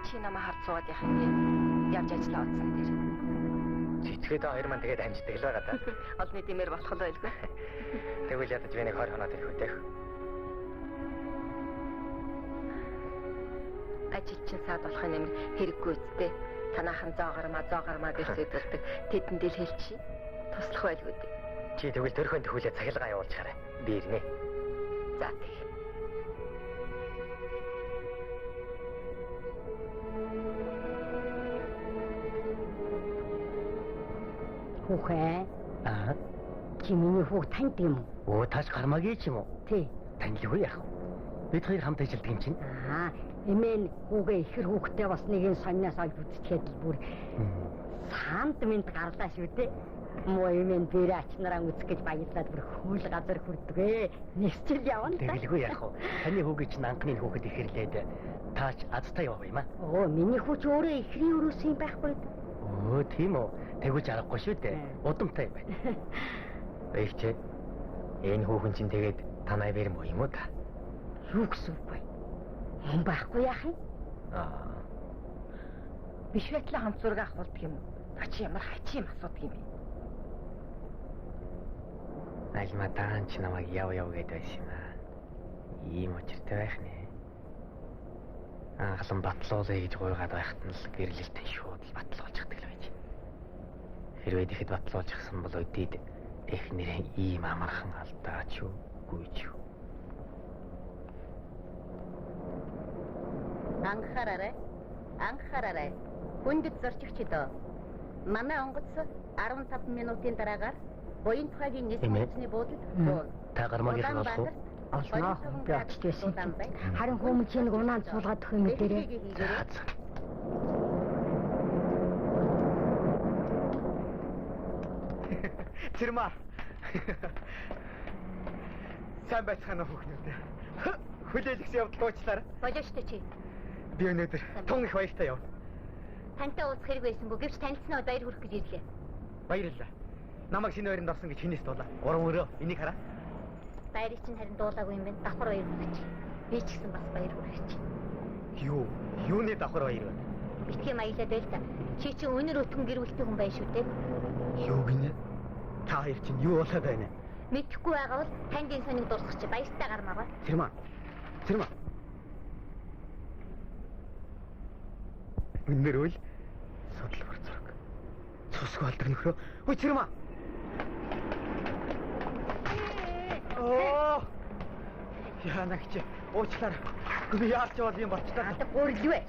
Чи намайг харж суугаад яах юм бэ? Явж ажиллаа утсан дээр. Чичгээд хоёр маань тэгээд амждаг л байгаа да. Олны дэмэр болох л байлгүй. Тэгвэл ядаж би нэг 20 хоноод ирэх үү. Ажил чинь саад болохын нэмэр хэрэггүй үсттэй. Танаахан зоо гармаа гэж зэдэлдэг. Тэдэнд л хэлчихье. Туслах байлгүй дээ. Чи тэгвэл төрхөнд төхүүлээ цахилгаан явуулчихарай. Би ирнэ. За тэг. Хүүхээ. Чи миний хүүхд танд юм уу? Оо тааш гармаагийн ч юм уу? Тий. Танилгүй яах вэ? Бид хоёр хамт ажилладаг юм чинь. Эмээн хүүгээ ихэр хүүхдтэй болсныг сонноос олж үзчихэд л бүр санд минь гарлаа шүү дээ. Муу эмээн дээр ачнараа үзэх гэж баярлаад бүр хөөл газар хүрдгээ. Нэгчл явна. Тэгэлгүй яах вэ? Таны хүүгээ чинь анхны хүүхэд ихэрлээд таач азтай яваа юм аа. Оо миний хүүч өөрөө ихрийн өрөөс юм байхгүй. Оо тийм үү. Тэгвэл аргагүй шүү дээ. Удамтай юм байна. Эйчээ. Энэ хүүхэн чинь тэгээд танай бэр муу юм уу та? Юу гэсэн үг вэ? Юм байхгүй яах юм? Биш байтлаа хамт зураг авах болдго юм уу? Та чи ямар хачи юм асуудаг юм бэ? Альма таан чи намайг яв гэдэг байсан юм аа. Ийм учиртай байх нэ. Анхлан батлуулъя гэж гуйгаад байхад нь л гэрлэлтэн шууд л батлуулчихдаг л байж. Хэрвээ тэгэхэд батлуулчихсан бол өдийд эхнэрээ ийм амархан алдаач юу гүйч юу. Анхаараарай. Хүндэт зорчигчдоо. Манай онгоц 15 минутын дараагаар буян тухайгийн нийт хүчний буудалд дуул. Та гармаагийн болох уу? Олноо би очижсэн. Харин хүмүүс чинь унаанд суулгаад өгөх юм дээрээ. Цэрмаа. Сайн байцгаана хүүхнүүд. Хүлээлгээс явдал уучлаарай. Болоо штэ чи. Би өнөөдөр тун их баяртай явна. Тантай уулзах хэрэг байсангүй гэвч танилцсанаа баяр хүрэх гэж ирлээ. Баярлалаа. Намайг шинэ байранд орсон гэж хинээс дуулаа. Уран өрөө энийг хараа. Баярыг чинь харин дуулаагүй юм байна. Давхар баяр хүрэх. Би ч гэсэн бас баяр хүрэх. Юуны давхар баяр вэ? Битгий маялаад байл та. Чи чинь өнөр өтгөн гэр бүлтэй хүн байх шүү дээ. Юу гинэ? Та хоёр чинь юу болоод байна? Мэдхгүй байгаа бол танд энэ сонийг дуусгах чи баяртай гармаагаа. Цэрмаа. Өнөр үл судлбар зураг. Цусгүй алдар нөхрөө. Ой цэрмаа. Оо! Яанагч уучлаарай. Би яарч явал юм болчихлоо. Гүрлвэ.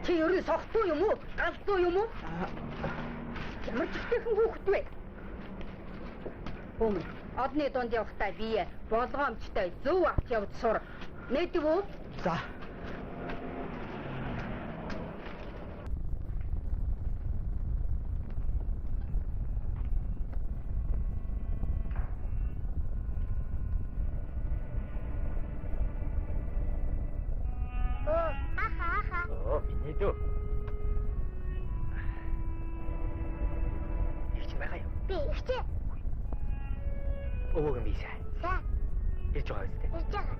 Чи ерөө согтуу юм уу? Галзуу юм уу? Ямар ч ихтэйхэн хүүхэд вэ? Бөм. Одны донд явахдаа бие болгоомжтой зөв авч явж сур. Нэгдэв үү? За. Аха. Миний дүү. Их ч байгаа юм. Би ихчээ. Өвөг юм ийсэ. За, Ирж байгаа үстэй. ирж байгаа.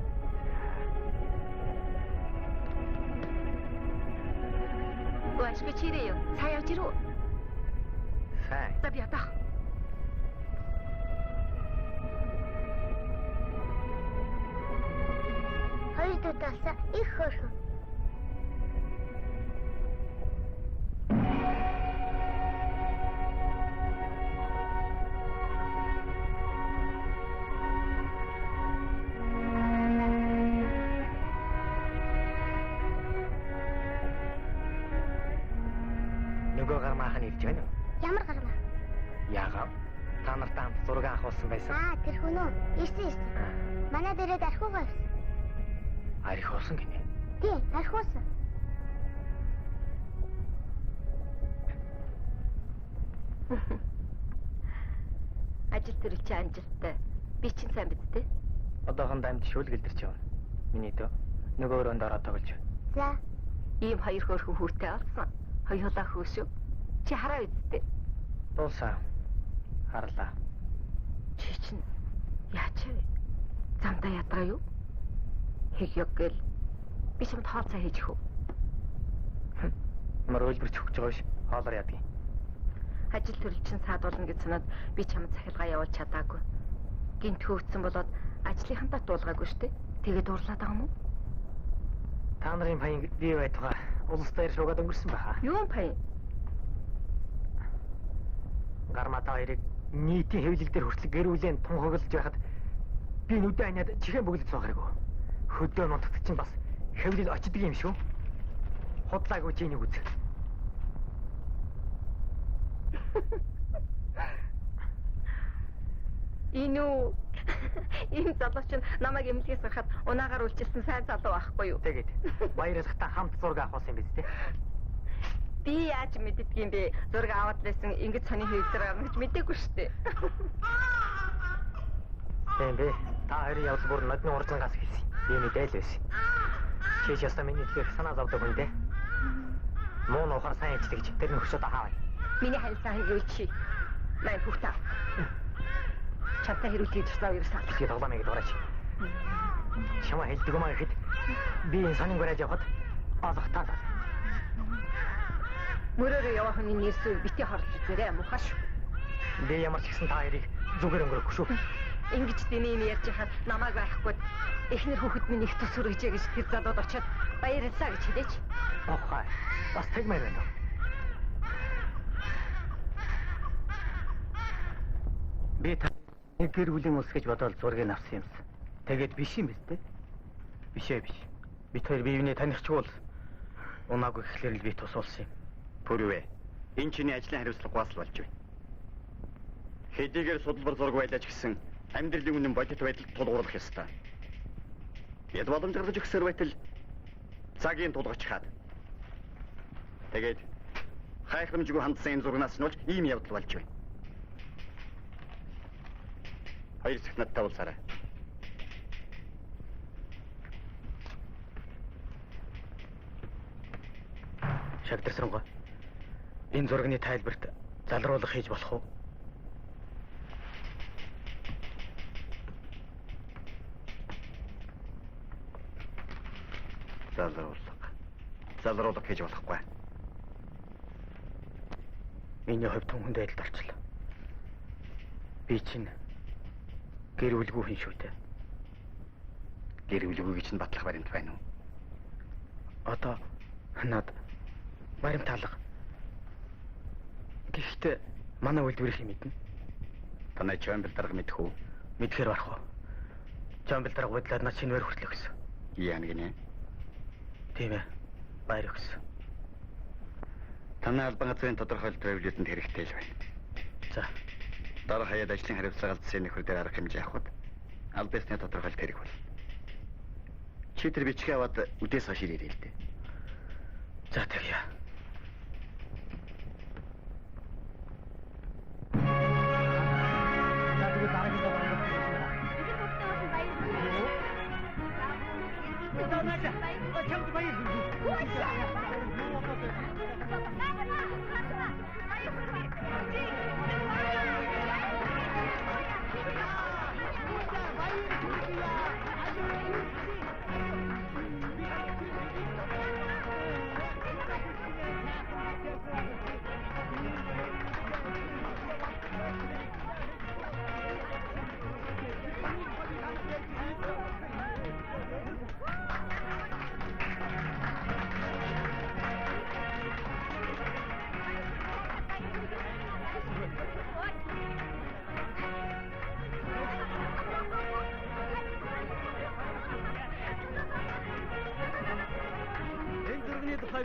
Гуашгүй чирээ юу? Цаа явж ирүү. Сайн. За би ятах. Хоёр дутаасаа их хөөрхөн. Нөгөө гармаахан ирж байна уу? Ямар гармаа? Яагаад? Та нартай хамт зураг авахулсан байсан. Тэр хүн үү? Ирсэн. Манай дээрээ дархуугаа ирсэн. Арих уусан гинэ. Тий, дархуусан. Ажил төрөл чи амжилттай. Би чинь сайн биз дээ. Одоохондоо амьд шүүлгэлдэрч явна. Миний дөө. Нөгөө өрөөнд ороод тоглож байна. За, Ийм хоёр хөөрхөн хүүтэй олсон. Хоёулаа хөө шүү. Чи хараа үсттэй. Дуусаа. Харлаа. Чи чинь яач вэ? Замдаа ядраа юу? Хэг ёг гэл би чамд хаалцаа хийж хөө. Ямар үйлбэрч өгч байгаа ш. Хоолоор ядгийн. Ажил төрөл чинь саадуулна гэж санаад би чамд цахилгаан явуулж чадаагүй. Гинт хөвцсөн болоод ажлынхантаа дуулгаагүй штэ. Тэгээд уурлаад байгаа юм уу? Та нарын баян бий байтугай улс дээр шугаад өнгөрсөн байхаа. Юу пай? Гармата хоёрыг нийтийн хэвлэл дээр хүртэл гэрүүлэн тунхаглаж байхад би нүдэн аниад чихэн бүглэж байгаа хэрэггүй. Хөдөө нутагт чинь бас хэвлэл очдөг юм шүү. Худлаагүй чи энийг үз. Инүү ийм залууч нь намайг эмнэлгээс гарахад унаагаар үлчилсэн сайн залуу байхгүй юу? Тэгээд баярлахтаа хамт зураг авах юм биз дээ. Би яаж мэддгийм бэ? Зураг аваад байсан ингэж сони хэвлэр гарна гэж мэдээгүй шүү дээ. Тийм бэ. Та хоёрын явдал бүр нодны уржангаас хийсэн. Би мэдээл байсан. Чи ч ястаа миний тэгэхээр санаа зовдөг хүн дээ. Муу нухаар сайн ичдэг ч тэр нөхөшөд хаавай. Миний хайлтаа хийгүүлчихье. Мань хүүхдээ. Чамтай хэрүүлж туслаа ерөөсөө. Би тоглоомыг дуурайч. Чамаа хэлдэг юм аа гэхэд би энэ сонин гараж явахад олох таа. Мөрөөрөө явах хүний нэрсүү бити хорлож үзээрэй муухай шүү. Би ямар ч гэсэн та хоёрыг зүгээр өнгөрөхгүй шүү. Ингэж диний юм ярьж хахад намайг байхгүй. Эхнэр хүүхэд минь их тус хүргэжээ гэж тэр залууд очиод баярлалаа гэж хэлээч. Охай. Бас тэгмээр байна. Би та гэр бүлийн ус гэж бодоод зургийг авсан юмсан. Тэгээд биш юм биз дээ? Бишээ биш. Бид хоёр биевнээ танихчгүй бол унаагүй гэхлээр л би тусуулсан юм. Пүрвэ. Энэ чиний ажлын хариуцлага бас болж байна. Хэдийгээр судалбар зураг байлаач гэсэн амьдралын үнэн бодит байдалд тулгуурлах ёстой. Яд боломж гаргаж өгсөр байтал цагийн тулгач хаад. Тэгээд хайхрамжгүй хандсан энэ зургнаас нь болж ийм явдал болж байна. Хоёр цахнад тавуулсараа. Шагдарсангаа. Энэ зургийн тайлбарт залруулах хийж болох уу? Залруулах хийж болохгүй. Миний хувьд түнхэнд байдалд орчлоо. Би чинь гэр бүлгүй хүн шүү дээ. Гэр бүлгүй гэж нь батлах баримт байна уу? Одоо над баримт алга. Гэхдээ манай үйлдвэрийг мэднэ. Танай чамбил дарга мэдэх үү? Мэдхээр барах уу? Чамбил дарга бодлоод над шинээр хүртлээ гэсэн. Яа нэг нэ. Тийм ээ. Баяр өгсөн. Танай албан газрын тодорхойлолт революцэнд хэрэгтэй л байна. За. Дараа хаяад ажлын хариуцлагад засгийн нөхөр дээр арга хэмжээ авахд аль бисны тодорхойлолт хэрэг бол. Чи тэр бичгээ аваад үдээс хойш ирээрэй л дээ. За тэгье.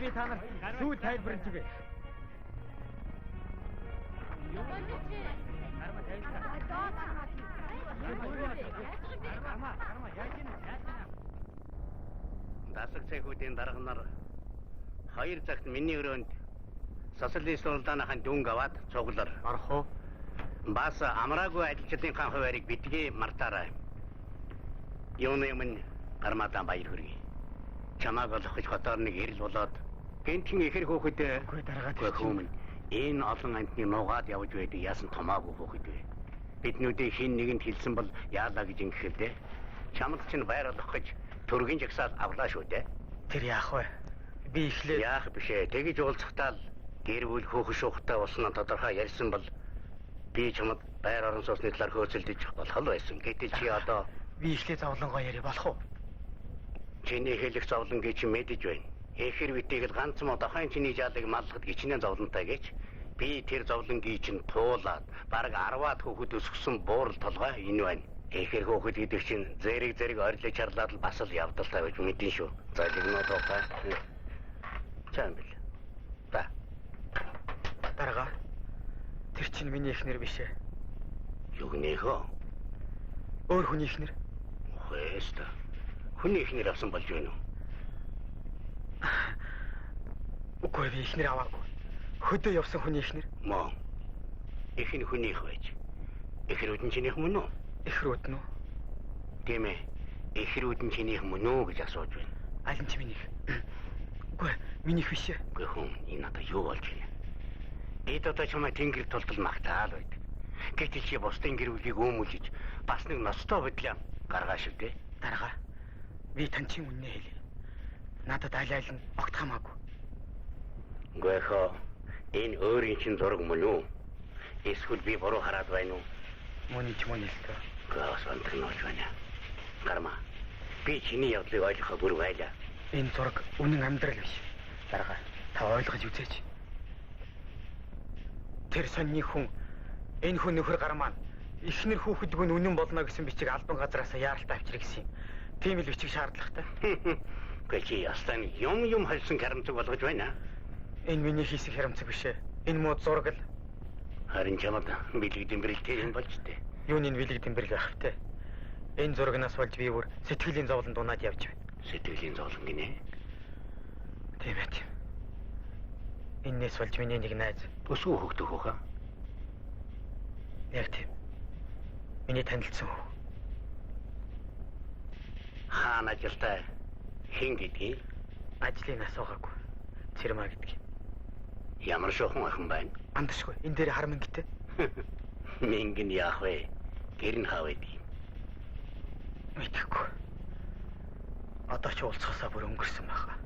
Би та нар сүү тайлбарлаж өгье. Дасаг цэгүүдийн дарга нар 2 цагт миний өрөөнд социалист улдаанахын дүнг аваад цуглар. Орох уу? Бас амраагүй ажилчдынхаа хуваарийг битгий мартаарай. Юуны өмнө гармадан баяр хүргэе. Чамааг олох гэж хотоор нэг ирэл болоод гэнтхэн ихэр хөөхөд Үгүй дараагаад хүмүүн энэ олон амтны нуугаад явж байдаг яасан томаагүй хөөхөд вэ. Биднүүдийн хин нэгэнд хэлсэн бол яалаа гэж ингэхэд дээ. Чамд чинь байр олох гэж төргийн жагсаал авлаа шүү дээ. Тэр яах вэ? Би ихлээ Яах бишээ. Тэгэж уулзахтаа л гэр бүл хөөхөн шуухтай болсон тодорхой ярьсан бол би чамд байр орон сууцны талаар хөөцөлдөж болох л байсан. Гэтэл чи одоо би ихлээ зовлонгоо яри болох уу? чиний хэлэх зовлон гэж мэдэж байна. Эхэр витийг л ганц мод ахын чиний жаалыг маллахад гिचнээ зовлонтой гэж би тэр зовлонгийн чинь туулаад бараг 10-аад хүүхэд өсгсөн буурал толгой энэ байна. Эхэр хүүхэд гэдэг чинь зэрэг ойрлож чарлаад л бас л явдалтай байж мэдэн шүү. За ligноо тоохаа. Чам бил. Та. Дарга. Тэр чинь миний эхнэр биш ээ. Югнийхөө? Өөр хүний эхнэр. Хөөстө. Хүний эхнэр авсан болж байна уу? Үгүй би эхнэр аваагүй. Хөдөө явсан хүний эхнэр. Мөн. Эхний хүнийх байж. Эхрүүд нь чинийх мөн үү? Эхрүүд нь үү? Тийм ээ. Эхрүүд нь чинийх мөн үү гэж асууж байна. Аль нь ч минийх. Үгүй минийх биш ээ. Үгүй хүн энэ надад юу болж байна? Бид одоо чамайг тэнгэр тултал магтаал байд. Гэтэл чи бусдын гэр бүлийг өөмүүлж бас нэг ностой бодлоо гаргааш шүү дээ. Дарга. Би тань чинь үннээ хэлье. Надад аль нь огт хамаагүй. Үгүй хоо. Энэ өөрийн чинь зураг мөн үү? Эсвэл би буруу хараад байна уу? Мөн ч мөн л тоо. Гаас онтгоож байна. Гарма. Би чиний явдлыг ойлгохоо бүр байлаа. Энэ зураг үнэн амьдрал биш. Дарга. Та ойлгож үзээч. Тэр сонины хүн энэ хүн нөхөр гармаа эхнэр хүүхэдгүй нь үнэн болно гэсэн бичиг албан газраас яаралтай авчрах гэсэн. Тийм л бичиг шаардлагатай. Гэвч ястан юм хэлсэн харамцаг болгож байна. Энэ миний хийсэн харамцаг биш ээ. Энэ мод зураг л. Харин чамд бэлэг дэмбэрэлтэй юм болж тээ. Юуны бэлэг дэмбэрэл байх вэ? Энэ зурагнаас болж би бүр сэтгэлийн зовлонд унаад явж байна. Сэтгэлийн зовлон гинэ. Тийм ээ. Энээс болж миний нэг найз Өсвөө хөгтөх хөө. яг тийм. Миний танилцсан хөө. Хаана ажилтай хин гэдгийг Ажлын асуугаагүй. Цэрмаа гэдэг. ямар шохон охин байна. Андашгүй. Энэ дээр хар мингтэй. Мингэн яах вэ? Гэр нь хаа байдгийг. Мэдхгүй. Одоо ч уулзахасаа бүр өнгөрсөн байна.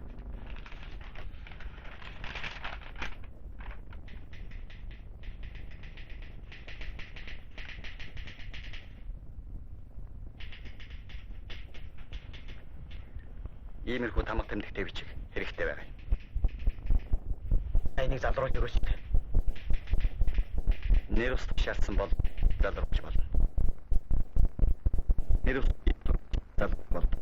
Иймэрхүү тамга тэмдэгтэй бичиг хэрэгтэй байна. Айныг залруулж өгөөч. Нэр ус шаардсан бол залруулж болно. Нэр ус залруулж болно.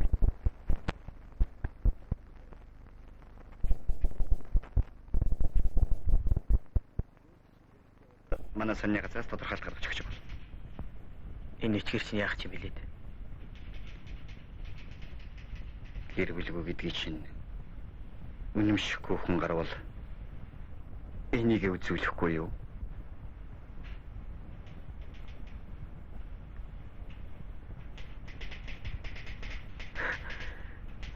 манай сонины газраас тодорхойлт гаргаж өгч байна. Энэ ичгэр чинь яах юм бэлээд? Гэр бүлгүй гэдгийг чинь үнэмшихгүй хүн гарвал энийг үзүүлэхгүй юу?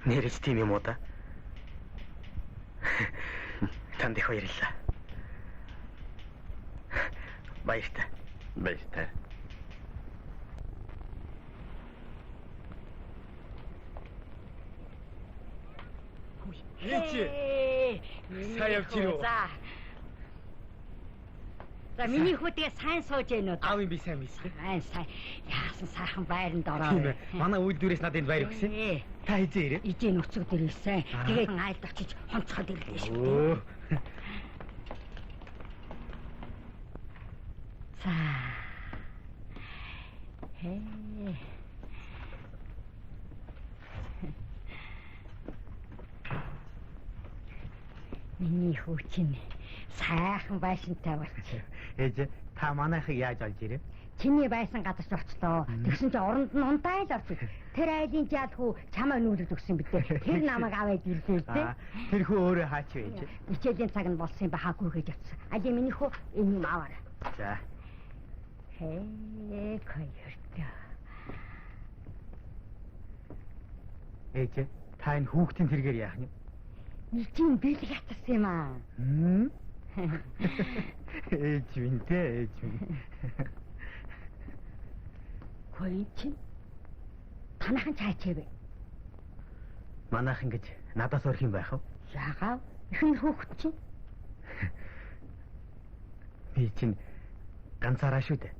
Нэрэж тийм юм уу да? Танд их баярлалаа. Баяртай. Баяртай. Сайн явж ирв. За миний хүүгээ сайн сууж гэнэ үү? Аав юм би сайн мэдсэн. Сайн. Яасан сайхан байранд ороо. Тийм ээ. Манай үйлдвэрээс надад байр өгсөн. Та хизээ ирээ. Ижээ нүцэг дээр ирсэн. Тэгээд айлд очиж хонцоход ирлээ шүү. Оо. За. Хээ. Миний хүү чинь сайхан байшинтай болчих. Ээж та манайхыг яаж олж ирээ? Чиний байсан газар ч очлоо. Тэгсэн чинь оронд нь унтайл орчих. Тэр айлын жаал хүү чамаа нүүлж өгсөн битээ. Тэр намайг аваад ирлээ дээ. Тэр хүү өөрөө хаач вэ ээж? Ичээлийн цаг нь болсон юм бахаагүй гэж утсан. Али миний хүү энэ юм аваарай. За. Хээ койртой. Ээж та энэ хүүхдийн тэргээр яах юм? Ичийн бэлэг хатсан юм аа. Ээж винтэй ээж вин. Койчин. Танахан цаачээвэ. Манайхан гэж надаас өрх юм байх уу? Яагаад? Ихэн хүүхд чинь. Би чинь ганцаараа шүү дээ.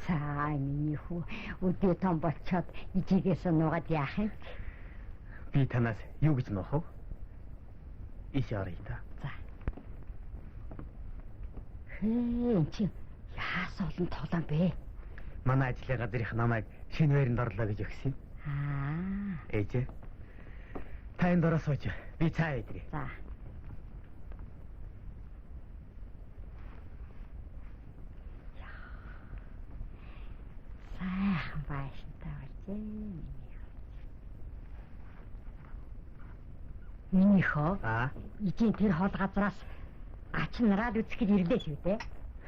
За миний хүү өдөө том болчоод ижигээс нугаад яах юм? Би танаас юу гэж нөх вэ? Иш орё та. За. Хээ чи яас олон тоглоом бэ? Манай ажлын газрынх намайг шинэ байранд орлоо гэж өгсөн. Ээж. Та энэ дөрөс сууж. Би цаа идрээ. За. Сайхан байшинтай болжээ. Минийхөө ижийн тэр хол газраас ач нараад үзэх гэж ирлээ шүү дээ.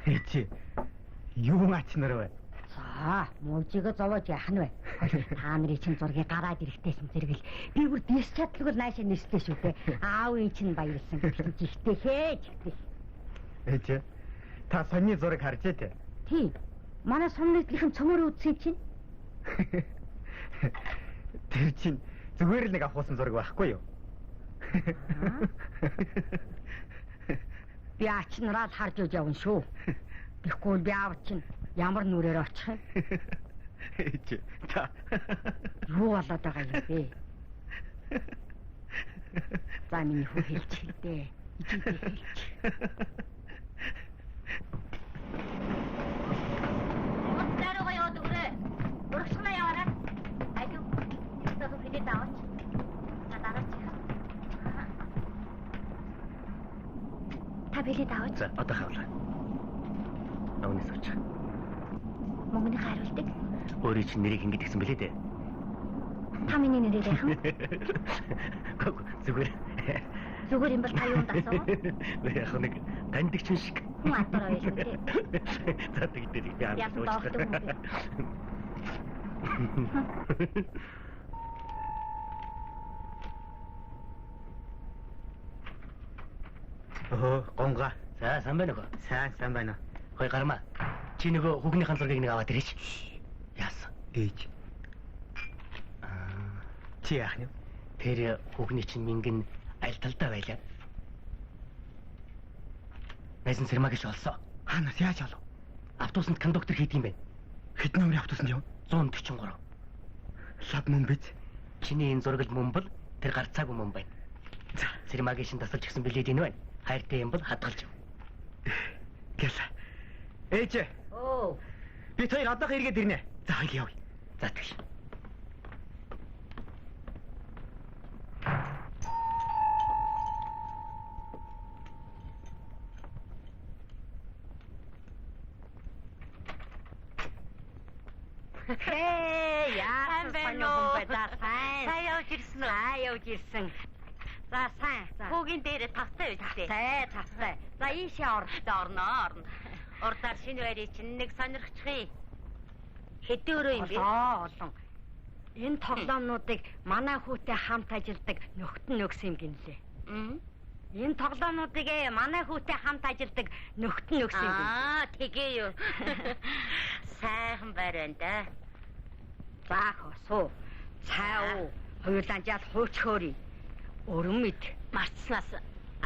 Ээж. Юу ач нар вэ? За, мужигээ зовоож яах нь вэ? Та нарын чинь зургийг гараад ирэхтэйсэн зэрэгэл би бүр дэс чадлаггүй наашаа нэрстэй шүү дээ. Аавын чинь баярлсан гэж ихтэй хээж. Ээж. Та сонины зураг харж ээ. Тий. Манай сумныдлынхан цөмөр үзсэн чинь. Тэр чинь зүгээр л нэг авахсан зураг байхгүй юу? Би ач нараад харж үж явна шүү. Тэгэхгүй би аав чинь ямар нүрээр очих юм? Ээж. Та. Юу болоод байгаа юм бэ? За миний хүү хэлчихээ. Ичээ хэлчих. Модтароо яваад өгрөө. Урагшнаа яваарай. Айдуу. Стаф хэлээд аваач. Надад та билет аваач. За, одоо хавлаа. Авны сууч. Мөнгөний хариултыг Өөрийн чинь нэрийг ингэж гисэн бэлээ дээ. та миний нэрээр яах вэ? Зүгээр. Зүгээр юм бол та юунд асуу? Яг нэг таньдаг чинь шиг. Хүн атараа байлгүй тий. За тэгдээ би Яасан доогт юм бэ? Гонга. За, сайн байна уу? Сайн байна. Хой гарма. Чи нөгөө хүүгнийхэн зургийг нэг аваад ирээч. Яасан? Ээж. Чи яах юм? Тэр хүүгний чинь мингэн аль талдаа байлаа. Найсан сэрмаа гэж олсоо. Хаанаас яаж олов? Автобусанд кондуктор хийдэг юм байна. Хэдэн номерын автобусанд яв? 143. Лав мөн биз? Чиний энэ зураг мөн бол тэр гарцаагүй мөн байна. За, сэрмаагийн шин тасалж гисэн билээд энэ байна. Хайртай юм бол хадгалж. Гэл. Ээж. Оо. Би хоёр одоохоо эргээд ирнэ. За хоёул явъя. За тэгш. Хээ, яасан байна уу бэ? За сайн. Сайн явж ирсэн үү? Сайн явж ирсэн. За сайн. Хүүгийн дээрээ тавтай байлээ. Тавтай. За ийшээ орно. Урдаар шинэ байрыг чинь нэг сонирхчихъя. Хэдэн өрөө юм бэ? олон. Энэ тоглоомнуудыг манай хүүтэй хамт ажилладаг нөхд нь өгсөн юм гинлээ. Энэ тоглоомнуудыг манай хүүтэй хамт ажилладаг нөхд нь өгсөн юм. Тэгээ юу. Сайхан байран да. Заах суу. Цаа уу. Хоёулаа жаал хуучхөөрий. Өрөн мэд. Марцснаас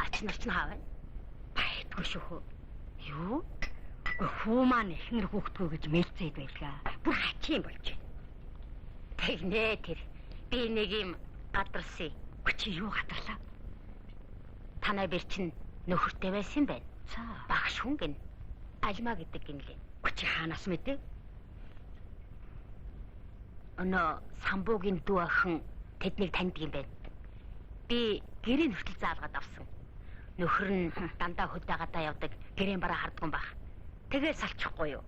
ач нар ч хаавна. Байдгүй шүү. Юу? Хүү маань эхнэр хүүхдгөө гэж мэлцээд байлгаа. Бүр хачийн болж байна. Тэгнэ тэр. Би нэг юм гадарсан. Чи юу гадарлаа? Танай бэр чинь нөхөртэй байсан байна. За, багш хүн гин. Альма гэдэг гинлээ. Чи хаанаас мэдээ? Өнөө самбуугийн дүү охин тэднийг таньдаг юм байна. Би гэрээ нүртэл заалгаад авсан. Нөхөр нь дандаа хөдөөгаадаа явдаг. Гэрээн бараа хардган баг. Тэгээ салчихгүй юу?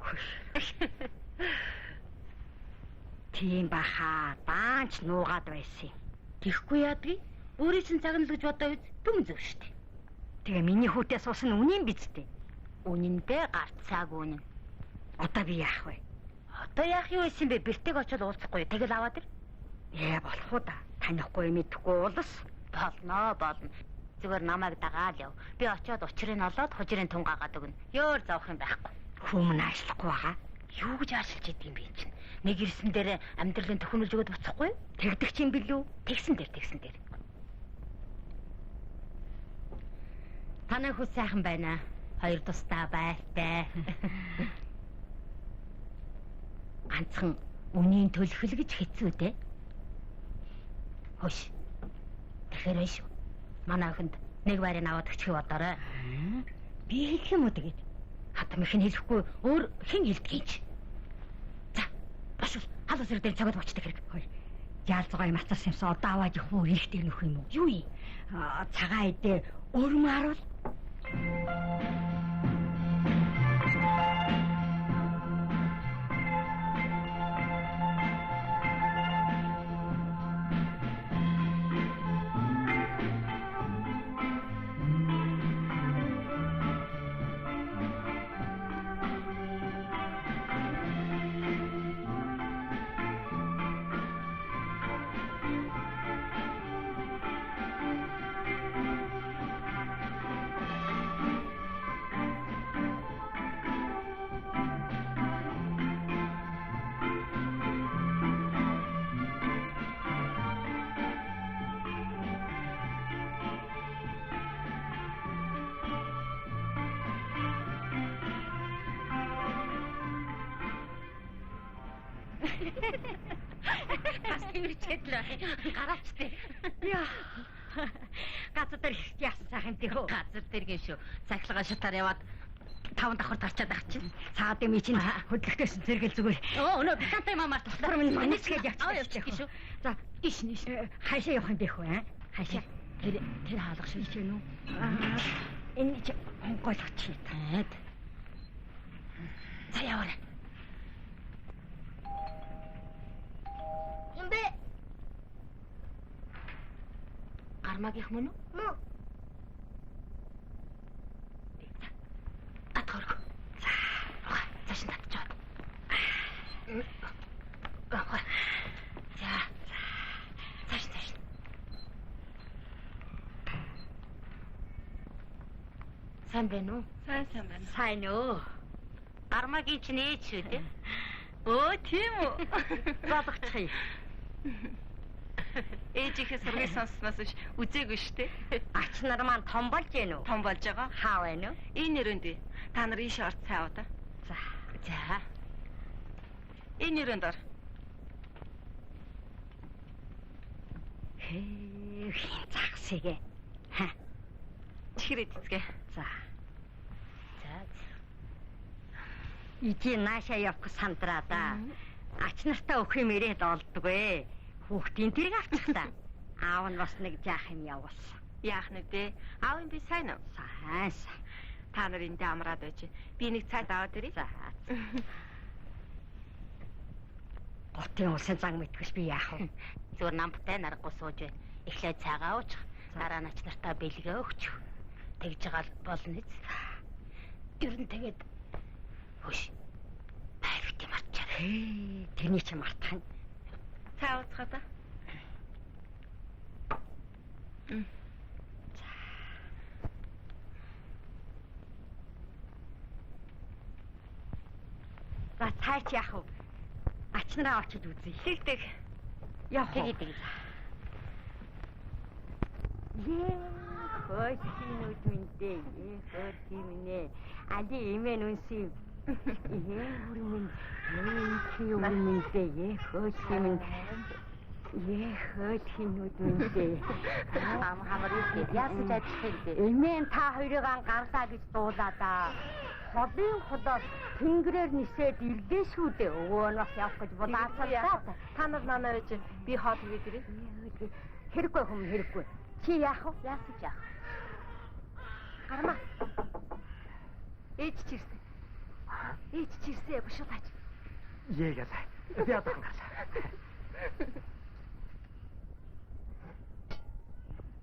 Тийм баха. Даанч нуугаад байсан. Тэхгүй яадгийг? Өөрийн чинь цагнал гэж бодоо үз. Түн зөв штэ. Тэгээ миний хүүтэй суусан нь үнийн биз дээ. Үнэндээ гарцааг үнэн. Одоо би яах вэ? Одоо яах юу байсан бэ? Бэртэг очоод уулзахгүй. Тэгэл аваад ир. Болох уу да. Танихгүй мэдэхгүй уулс. Болно. Зүгээр намайг дагаал яв. Би очоод учрыг олоод хужирын тунгаагаад өгнө. Ёор зовх юм байхгүй. Хүмүн аашлахгүй байгаа. Юу гэж аашилж идэв юм бэ чинь? Нэг ирсэн дээр амьдралын төхөмөлж өгöd буцахгүй. Тэгдэг чинь билүү? Тэгсэн дээр. Танай хүү сайхан байна. Хоёр тусдаа байртай. Ганцхан үнийн төлөхөл гэж хэцүү дээ. Хөөш. Тэгэхээр биш. Манай охинд нэг байрыг аваад өчхөө бодоорой. Би хэлэх юм уу тэгээд? Хатам их нь хэлэхгүй өөр хэн хэлдэг юм. За, башгүй халуус ирдээ цагаад очдог хэрэг. Яалцгаа юм ацсан юмсан одоо аваад их үү ихтэй нөх юм уу? Юу юм? Цагаан идэ өрмө харуул. Гараачтай. Яа. Газар дээр яасан сайхан тий хөө. Газар дээр гişүү. Цахилгаан шатаар яваад 5 давхар тарчаад ах чинь. Цаад юм чинь хөдлөхтэйсэн зэрэгэл зүгээр. Өнөө битантай мамаар туслах минь манисгээд явчих гişүү. За, иш хайшаа явах юм бэ хөө. Хайшаа. Тэр хаалга шиг чинь үү? Энэ чи гойгоч чи. За яваарай. Юм бэ? Гармагийнх мөн үү? Мөн. Атгорг. За, цааш татчихад. За. Цааш. Сайн байна уу? Сайн байна. Сайн уу? Гармагийн чинь ээж шүү дээ. Өө, тийм үү? Болгочих юм. Ээжийнхээ сургыг сонссноос биш үзээгүй штэ. Ач нар маань том болж гэнэ үү? Том болж байгаа. Хаа байна уу? Энэ нэрэнд та нар ийш орц цай уу да. За. Энэ нэрэнд ор. Хин загсэгэ. Чихрээ цэцгээ. За. Ичи наашаа явах сандраа да. Ач нартай өгөх юм ирээд олдгүй. Хүүхдийн тэрэг авчих та. Аав нь бас нэг жаах юм явуулсан. Яах нь вэ? Аав нь би сайн уу? Сайн. Та нар энд амраад байж. Би нэг цайд аваад ирье. За. Готын улсын зан мэдгэж би яах вэ? Зүгээр намтай наргагүй сууж байна. Эхлээд цагаа уучих. Дараа нь ач нартаа бэлгээ өгчих. Тэгж байгаа болно биз. Ер нь тэгээд хөөш. Байруудыг марчаа. Тэний чи мартах нь. Цаа уцгаа та. За цаач яах вэ? Ач нараа очиж үзье. Тэгдэг. Яах вэ? Тэгээд Хөөсийнүүд миндээ. Хөөсийнэ. Али имэн үнсив. Хүрмэн. Чи юу миндээ. Хөөсийн. Хөөсийнүүд миндээ. хамар үгүй яасан ч ажиллах юм. Имэн та хоёрыг гарлаа гэж дуулаа да. Хобын ходоос тэнгэрээр нисээд ирдээшгүй дээ. Өвөө нь бас явах гэж болоосаа. Та нар манай байж би хоол хийгээд ирээ. Хэрэггүй хүм хэрэггүй. Чи яах вэ? Яасан ч яах. Гарма. Ээж чи ирсэн. Ээж чи ирсэн бушуу таач. Яагаад? Би одоо хангарлаа.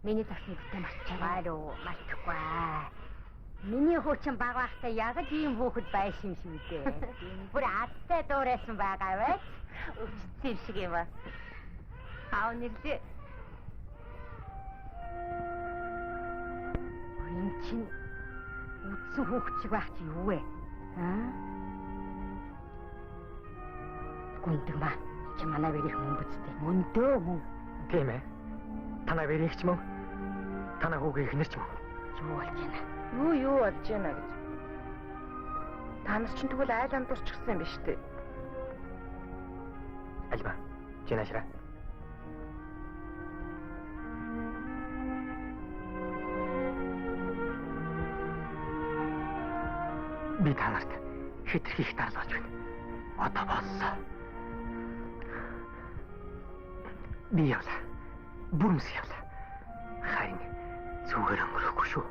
Миний засны бүтээ мартчихваа. Мартахгүй. Миний хуучин баг байхдаа яг л ийм хөөхд байшин шүү дээ. Бүр адтай дуурайсан байгаа вэ? Өвчтсөн шиг юм ба. Аав нэрлээ. Энэ чинь үдсэн хөөхд шиг байх чи юу вэ? Гүндэг ба. Чи манай бэрих мөн бүцтэй. Мөндөө мөн. Тийм ээ. Танаа бэрихч мөн. Танаа хүүгийн ихнэрч мөн. Юу болж байна? Юу болж байна гэж. Та нар чинь тэгвэл айл андуурчихсан юм биш үү? Альба. Чи наашра. Би танарт хитрхи их дарлаж байна. Одоо боллоо. Би явлаа. Бүрмс явлаа. Харин зүгээр өнгөрөхгүй шүү.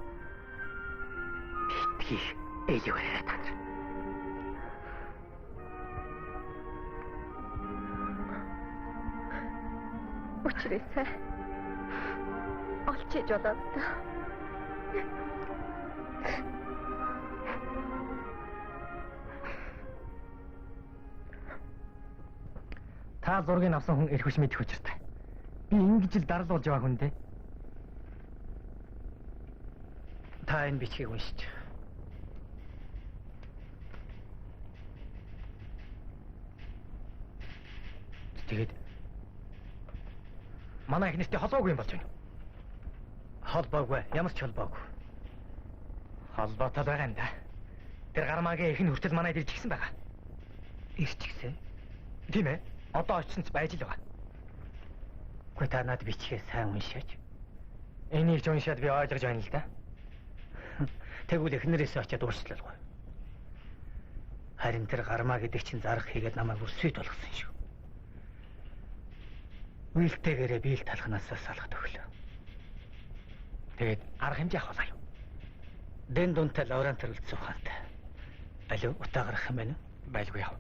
Битгий ээлжээрээ тань. Учирээсээ олчиж удаад та. Та зургийг авсан хүн эрх хүч мэдэх учиртай. Би ингэж л дарал болж байгаа хүн дээ. Та энэ бичгийг уншиж. Тэгээд манай ихнэртэй холбоогүй юм болж байна. Холбоогүй, ямар ч холбоогүй. Холбоотой байгаа юм да. Тэр гармаагийн ихний хүртэл манайд ирж гисэн байгаа. Ирж гисэн? Тийм ээ. Одоо очсон ч байж л байгаа. Гэхдээ та надад бичгээ сайн уншаач. Энийг ч уншаад би ойлгож байна л да. Тэгвэл эхнэрээс очиад уучлалгүй. Харин тэр гармаа гэдэг чинь зарах хийгээд намайг өрсөйд болгосон шүү. Үйлтэйгээрээ би л талхнаасаа салгад өглөө. Тэгээд арга хэмжээ авах юу? Дэн дунтай лавран төрөлдсөн ухаантай. Алуу утаа гарах юм байна уу? Байлгүй яав.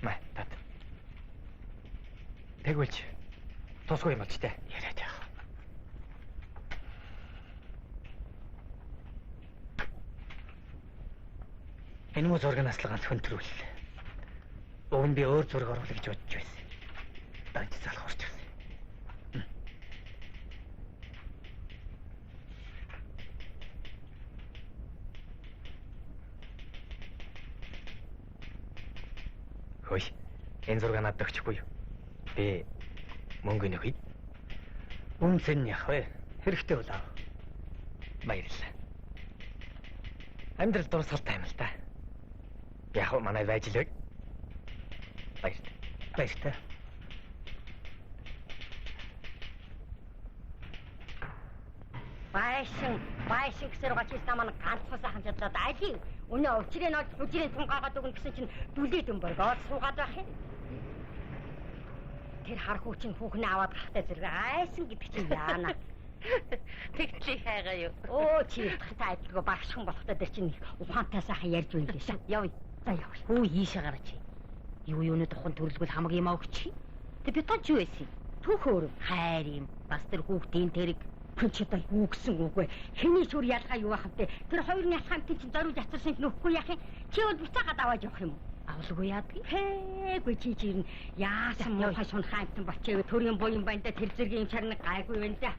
Мэ тат. Тэгвэл чи тусгүй юм болж тээ. Яриад яах. Энэ муу зургийн наслгаанд хөндрүүлээ. Уг нь би өөр зураг оруулах гэж бодож байсан. Данч залах орч ирсэн. Хөөе. Энэ зураг надад өгчихгүй юу? Би мөнгө нөхөй. Үнэн яах вэ? Хэрэгтэй бол аа. Баярлалаа. Амьдрал дурсгалтай юм л та. Яг манай байжлыг. Баяртай. Байшин гэсээр гачиж намайг ганцхан сайхан жадлаад айлын өнөө учрын нож бүжрийн тунгаагаад өгнө гэсэн чинь дүлээд юм боргоод суугаад байх юм. Тэр харахуу чинь хүүхнээ аваад гарахтай зэрэг айсан гэдэг чинь яана. Тэгтлээ хайгаа юу. Оо чи тахтай айдалгүй багшхан болохтой тэр чинь ухаантай сайхан ярьж байна лээ шүү. Явъя. За явъя. Хүү ийшээ гараач. Юуны тухайн төрөлгөл хамаг юм өгч. Тэг би тооч юу байсан? Түүхөөр хайр юм. Бас тэр хүүхдийн тэрэг Пүчтэй юу гэсэн үг вэ? Хэний чүр ялгаа юу ахав те? Тэр хоёрын ялгаанд чи зориулж ацарсан нөхгүй яах юм? Чи бол буцаагаад аваад явах юм уу? Авалгүй яадаг. Хээгүй чи чинь яасан муухай шун хаантан болчихвээ. Төрийн буян банда тэр зэргийн юм чарнаг гайгүй байна да.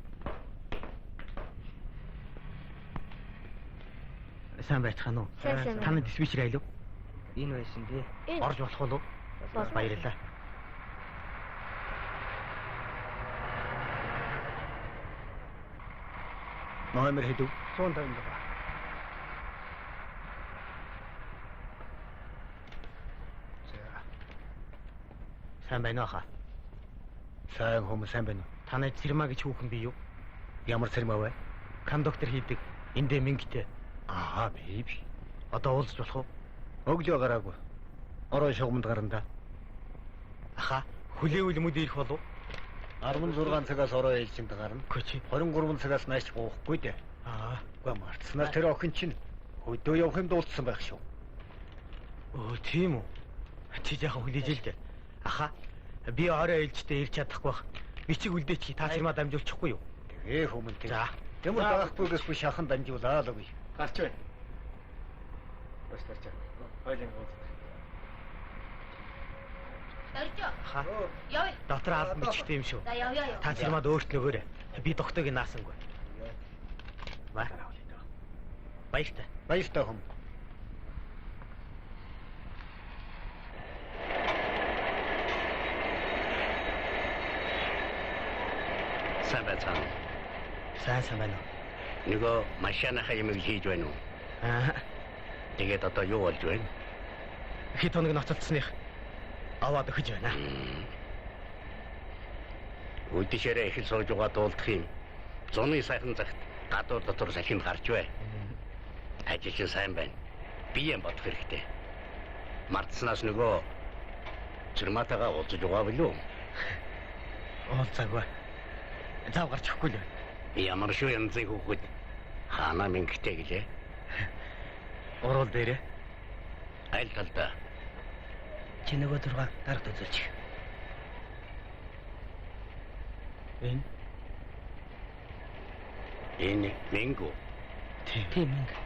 Сайн байцгаана уу? Таны диспетчер айлуу? Энэ байсан би. Орж болох болов? Баярлалаа. Номер хэдв? 156. Сайн байна уу хаа? Сайн хүмүүс сайн байна уу? Танай Цэрмаа гэж хүүхэн бий юу? Ямар Цэрмаа вэ? Кондуктор хийдэг. Эндээ мингтэй. Аа би. Одоо уулзч болох уу? Өглөө гараагүй. Орой шугамд гарна. Аха, хүлээвэл мөд ирэх болов? 16 цагаас орой ээлжинд гарна. 23 цагаас нааш гоохгүй дээ. Аа, үгүй марцснаар тэр охин чинь өдөө явах юм дуулсан байх шүү. Өө, тийм үү? Чи яхан хүлээж л дээ. Аха, би орой ээлжтэй ирч чадахгүй бах. Би чиг үлдээч та Цэрмаа дамжуулчихгүй юу? Тэгээ хүмүүн тэг. За. Ямар даахгүйгээс би шахан дамжуулаа л үгүй. Гарч байна. Бас тарч. Хойлын уулз. Оржоо. Ха. Явъя. Доктор албан бичгтэй юм шүү. За явъя. Та Цэрмаад өөрчлөгөөрэй. Би докторыг наасангүй. Баяртай. Баяртай хүм. Сайн байцгаана. Сайн байна уу? Нөгөө машинахаа юм хийж байна уу? Аа. Тэгээд одоо юу болж байна? Хэд хоног ноцолцсных аваад өгч байна. Үдшээрээ их сууж байгаа дуулдах юм. Зуны сайхан цагт гадуур дотор сахинд гарч бай. Ажил сайн байна. Би юм бодох хэрэгтэй. Мартснаас нөгөө Цэрмаатайгаа уулзаж байгаа билүү? Уулзаагүй. Зав гарч өгөхгүй л. Ямар шүү янзын хүүхэд хаана мингтэй гэлээ? Орол дээрээ. Айл талдаа. Чи нөгөө зураг дарагт үзүүлж. Энэ минго. Тийм минго.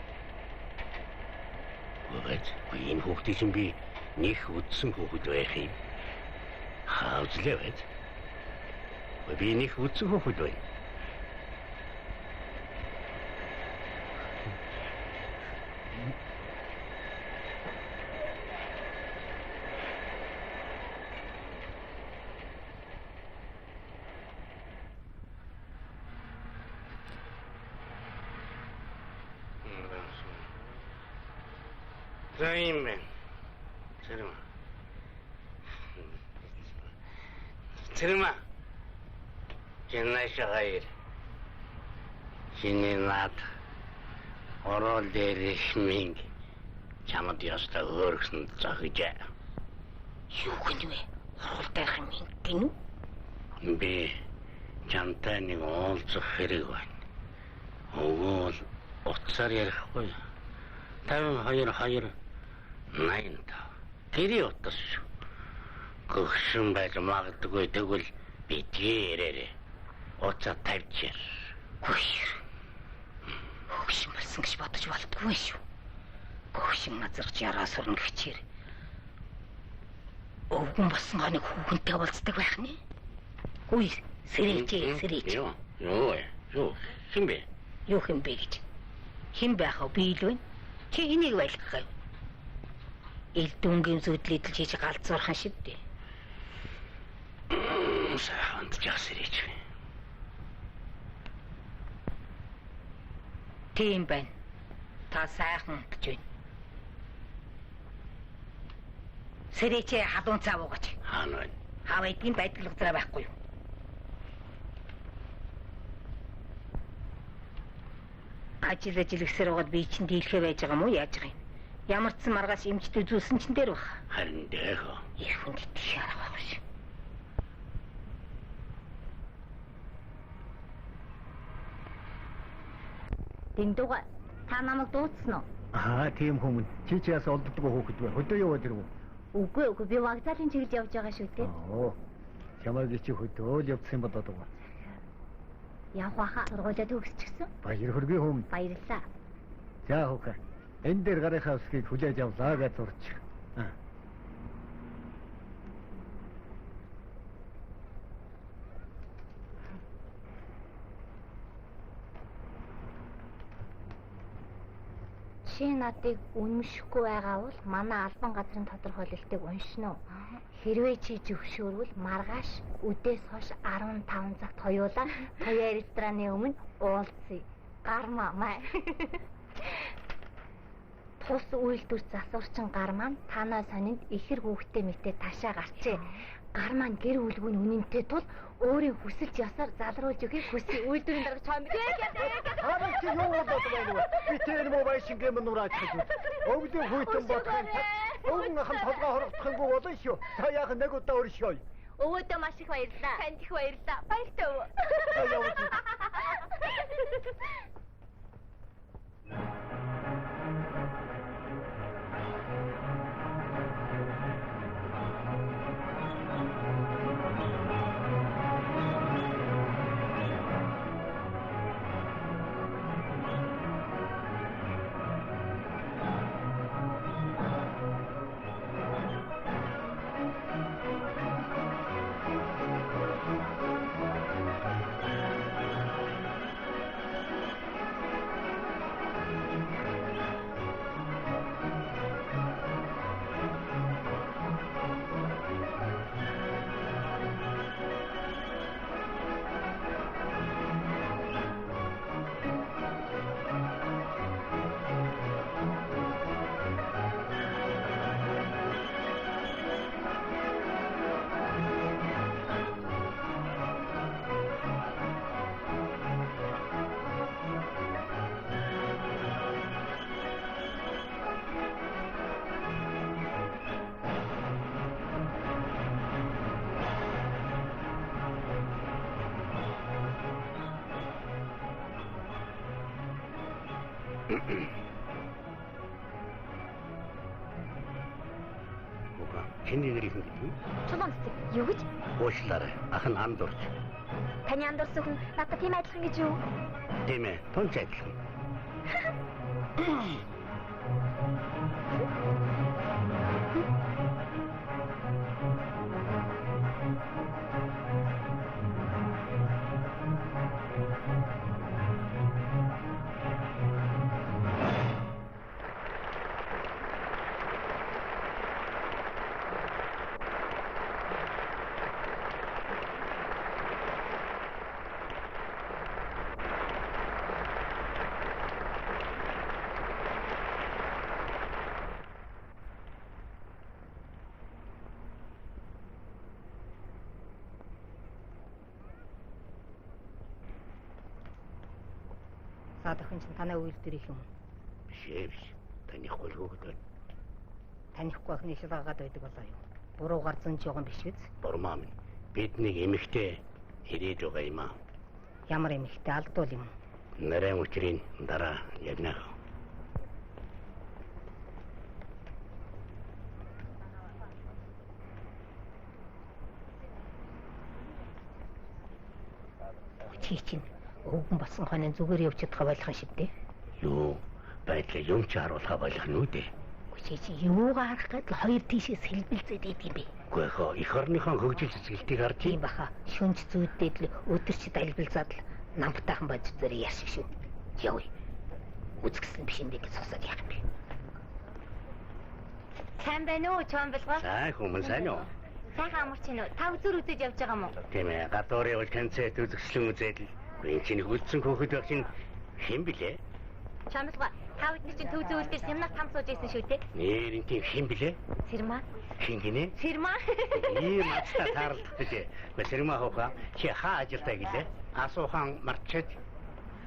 Өөд энэ хүүхдийн чинь би нэг үдсэн хүүхэд байх юм. Хаазлаа байд. Би нэг үдсэн хүүхэд байна. Займен. Цэрмаа. Жинашагаир. Шининат. Орол дээр минь чамд яста өөргсөн захижаа. Юу гэнэ вэ? Орол дээрх юм гинүү? Би чамтай нэг уулзах хэрэг байна. Өгөөл утсаар ярихгүй. 52 85. Тэрий утас шүү. Гөгшин байж магадгүй тэгвэл битгий ярээрээ. Уцаа тавьчих. Гөгшин болсон гэж бодож болтгүй шүү. Гөгшин назарч яраа сурна гэчээр. Өвгөн болсон хоног хүүхэнтэй уулздаг байх нэ. Үгүй, сэрээч. Юу, хин бэ? Юу хин бэ гэж. Хин байх вэ? Би л байна. Чи энийг байлгах юм. Ил дүнгийн зүудлийдэл хийж галзуурхан шиг дээ. Сайхан жасэрэж. Тийм байна. Та сайхан гэж байна. Сэрээчээ халуун цав уугач. Хаана байна? Хаваа эдгийн байдал утраа байхгүй юу? Ажил ихсэр угаад би чинь дийлхээ байж байгаа мó яаж байгаа юм? Ямар ч маргаас эмчд үзүүлсэн чинь дээр бах. Харин дэх. Их хүнд тийш арга багш. Дэндуга та намайг дуудсан уу? Аа, тийм хүмүүс. Чи ч яас олддгоо хөөхд бай. Хөдөө яваад ирв үү? Үгүй би вокзалын чиглэлд явж байгаа шүү дээ. Чамайг чи хөдөөл явсан болоод байгаа. Явах хаа сургуулиа төгсчихсэн. Баяр хүргэе хүм. Баярлалаа. За хөөе. Энэ дээр гарынхаа үсгийг хүлээж авлаа гэж зурч. Чи надыг үнэмшихгүй байгаа бол манай албан газрын тодорхойлолтыг уншина уу? Хэрвээ чи зөвшөөрвөл маргааш үдээс хойш 15 цагт хоёулаа Тоя рестораны өмнө уулзъя. Гармаа маа. Тус үйлдвэр засварчин гар маань танаа сонинд ихэр хүүхдээ мэтээ ташаа гарчээ. Гар маань гэр бүлгүүн үнэнтэй тул өөрийн хүсэлж ясаар залруулж өгөхийг хүсье. Үйлдвэрийн дарга чам Харин чи юу болоод байна вэ? Би тэр мобайл шингэм нураач гэж. Өвлийн хүйтэн бодхон. Өвгөнхөн толгой хорогдохынгүй болно шүү. Та яг нэг удаа өршөөе. Өвөөдөө маш их баярлалаа. Танд их баярлалаа. Баяртай өвөө. Чиний нэр их юм. Чулуунцэг. Юу гэж? Уучлаарай. Ах нь анд урч. Таны анд урсан хүн надад тийм адилхан гэж юу? Тийм ээ. Тунч адилхан. Саадахын чинь танай үйлдвэр их юм. Биш. Танихгүй л хөөгд байна. Танихгүй ах нэг шалгаагаад байдаг болоо юу. Буруугаар зэн жоохон биш биз? Бурмаа минь. Бидний эмэгтэй ирээд байгаа юм аа. Ямар эмэгтэй алдвал юм. Нарийн учрын дараа ягнаа. Чи чинь өвгөн болсон хоног зүгээр явж чадхаа болох юм шиг дээ. Юу байдлаа юм ч харуулхаа болох нь үү дээ. Чи юугаа харах гээд л хоёр тийшээс хэлбэлзээд идэв юм бэ? Үгүй хаа их орныхон хөгжил цэцгэлтийг харж юм баха. Шүнж зүйдээд л өдөр чи далбилзаад л намтайхан бод зэрэг яаршиг шүү. Явъя. Үзгсэн биш юм бэ гэж сусаад яах юм бэ? Сайн байна уу, Чамбилгаа? За хүмүүс сайн уу? Сайхан амарч байна уу? Та үзүр үзэж явж байгаа мó? Тийм ээ, гадуур явж концерт үзэсгэлэн үзээд л энэ чинь үлдсэн хөөхд байх чинь хэн блэ? Чамбилгаа, та бидний чинь төв зөвлөл дээр семинар там сууж байсан шүү дээ. Нэр энэ тийм хэн блэ? Сэрма. Хэн гинэ? Сэрма. Ийм мацтай таарлагдаж. Сэрма хоохоо чи хаа ажилтай гэлээ? Асуухан марчаад.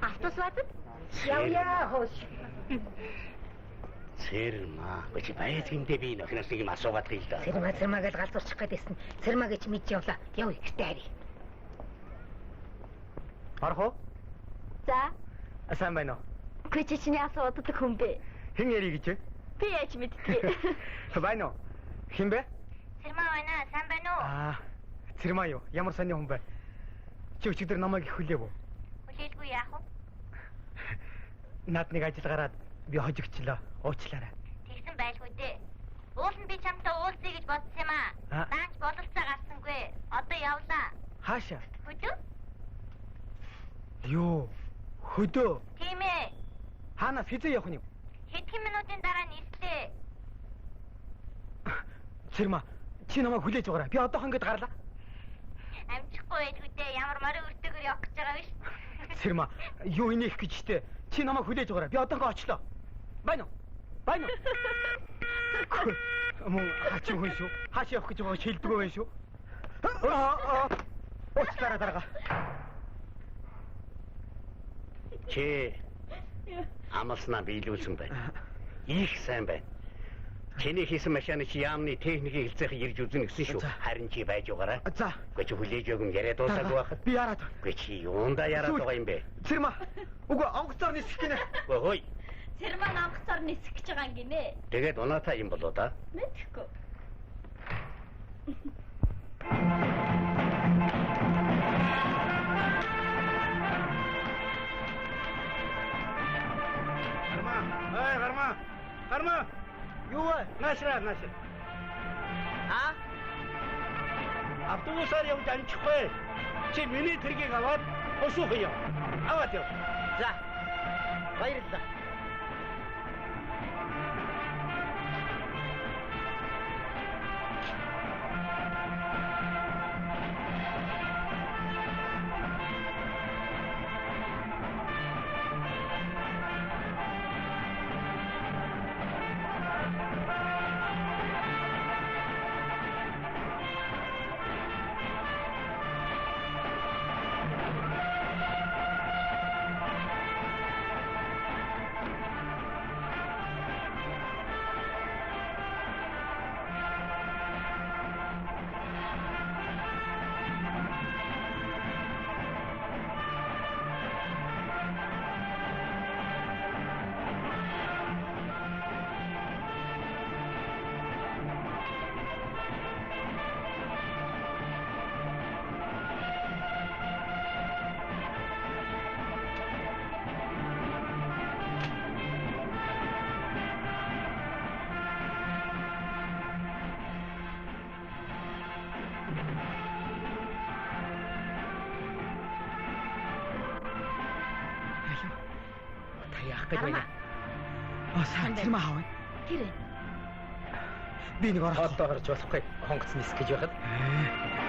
Автобус бадад? Явъя хөөш. Сэрма. Чи баяд хэмдэ би нөхнөөс нэг юм асуугаад хий л да. Сэрма гэж галзуурчих гээдсэн. Сэрма гэж мэдж явлаа. Явъя гэртээ хари. Орох уу? За. Сайн байна уу? Үгүй чи чиний асуудаг хүн бэ? Хэн яри гэж? Би яаж мэдтгий? Байна уу? Хэн бэ? Цэрмаа байна. Сайн байна уу? Цэрмаа юу? Ямар сони хүн бэ? Чи өчигдөр намайг их хүлээв үү? Хүлээлгүй яах вэ? Наад нэг ажил гараад би хожигчлоо. Уучлаарай. Тэгсэн байлгүй дээ. Уул нь би чамтай уулзъя гэж бодсон юм аа. Наач бололцоо гарсангүй. Одоо явлаа. Хаашаа? Хөдөө? Юу? Хөдөө? Тийм ээ. Хаанаас хизээ явах нь юм? Хэдхэн минутын дараа нислээ. Цэрмаа, чи намайг хүлээж байгаарай. Би одоохон ингэж гарлаа. Амжихгүй байлгүй дээ. Ямар морин өртөгөр явах гэж байгаа биш. Цэрмаа, юу инех гэж штэ. Чи намайг хүлээж байгаарай. Би одоохон очлоо. Байна уу? Байна уу? Мөн хаач хүн шүү. Хааш явах гэж байгааг шилдэггүй байх шүү. Уучлаарай дарга. Чи амлснаа биелүүлсэн байна. Их сайн байна. Чиний хийсэн машины чи яамны техникийг хэлцээх ирж үзэн гэсэн шүү. Харин чи байж байгаарай. За. Гэхдээ чи хүлээж өгөн яриад дуусаагүй байхад. Би яраад. Гэхдээ чи юунда яриад байгаа юм бэ? Цэрмаа. Үгүй онгоцоор нисэх гинэ. Хөөй. Цэрмаа намгцаар нисэх гэж байгаа юм гинэ. Тэгээд унаатай юм болоо да. Мэдхгүй. Гарма. Юу вэ? Наашраа. Автобусаар явж амжихгүй. Чи миний тэргийг аваад босуух юм. Аваад яв. За. Баярлалаа. гэж байна. Сайн цэрмаа хавна. Тэр ээ. Би нэг орох. Одоо гарч болохгүй. Хонгоц нис гэж байхад.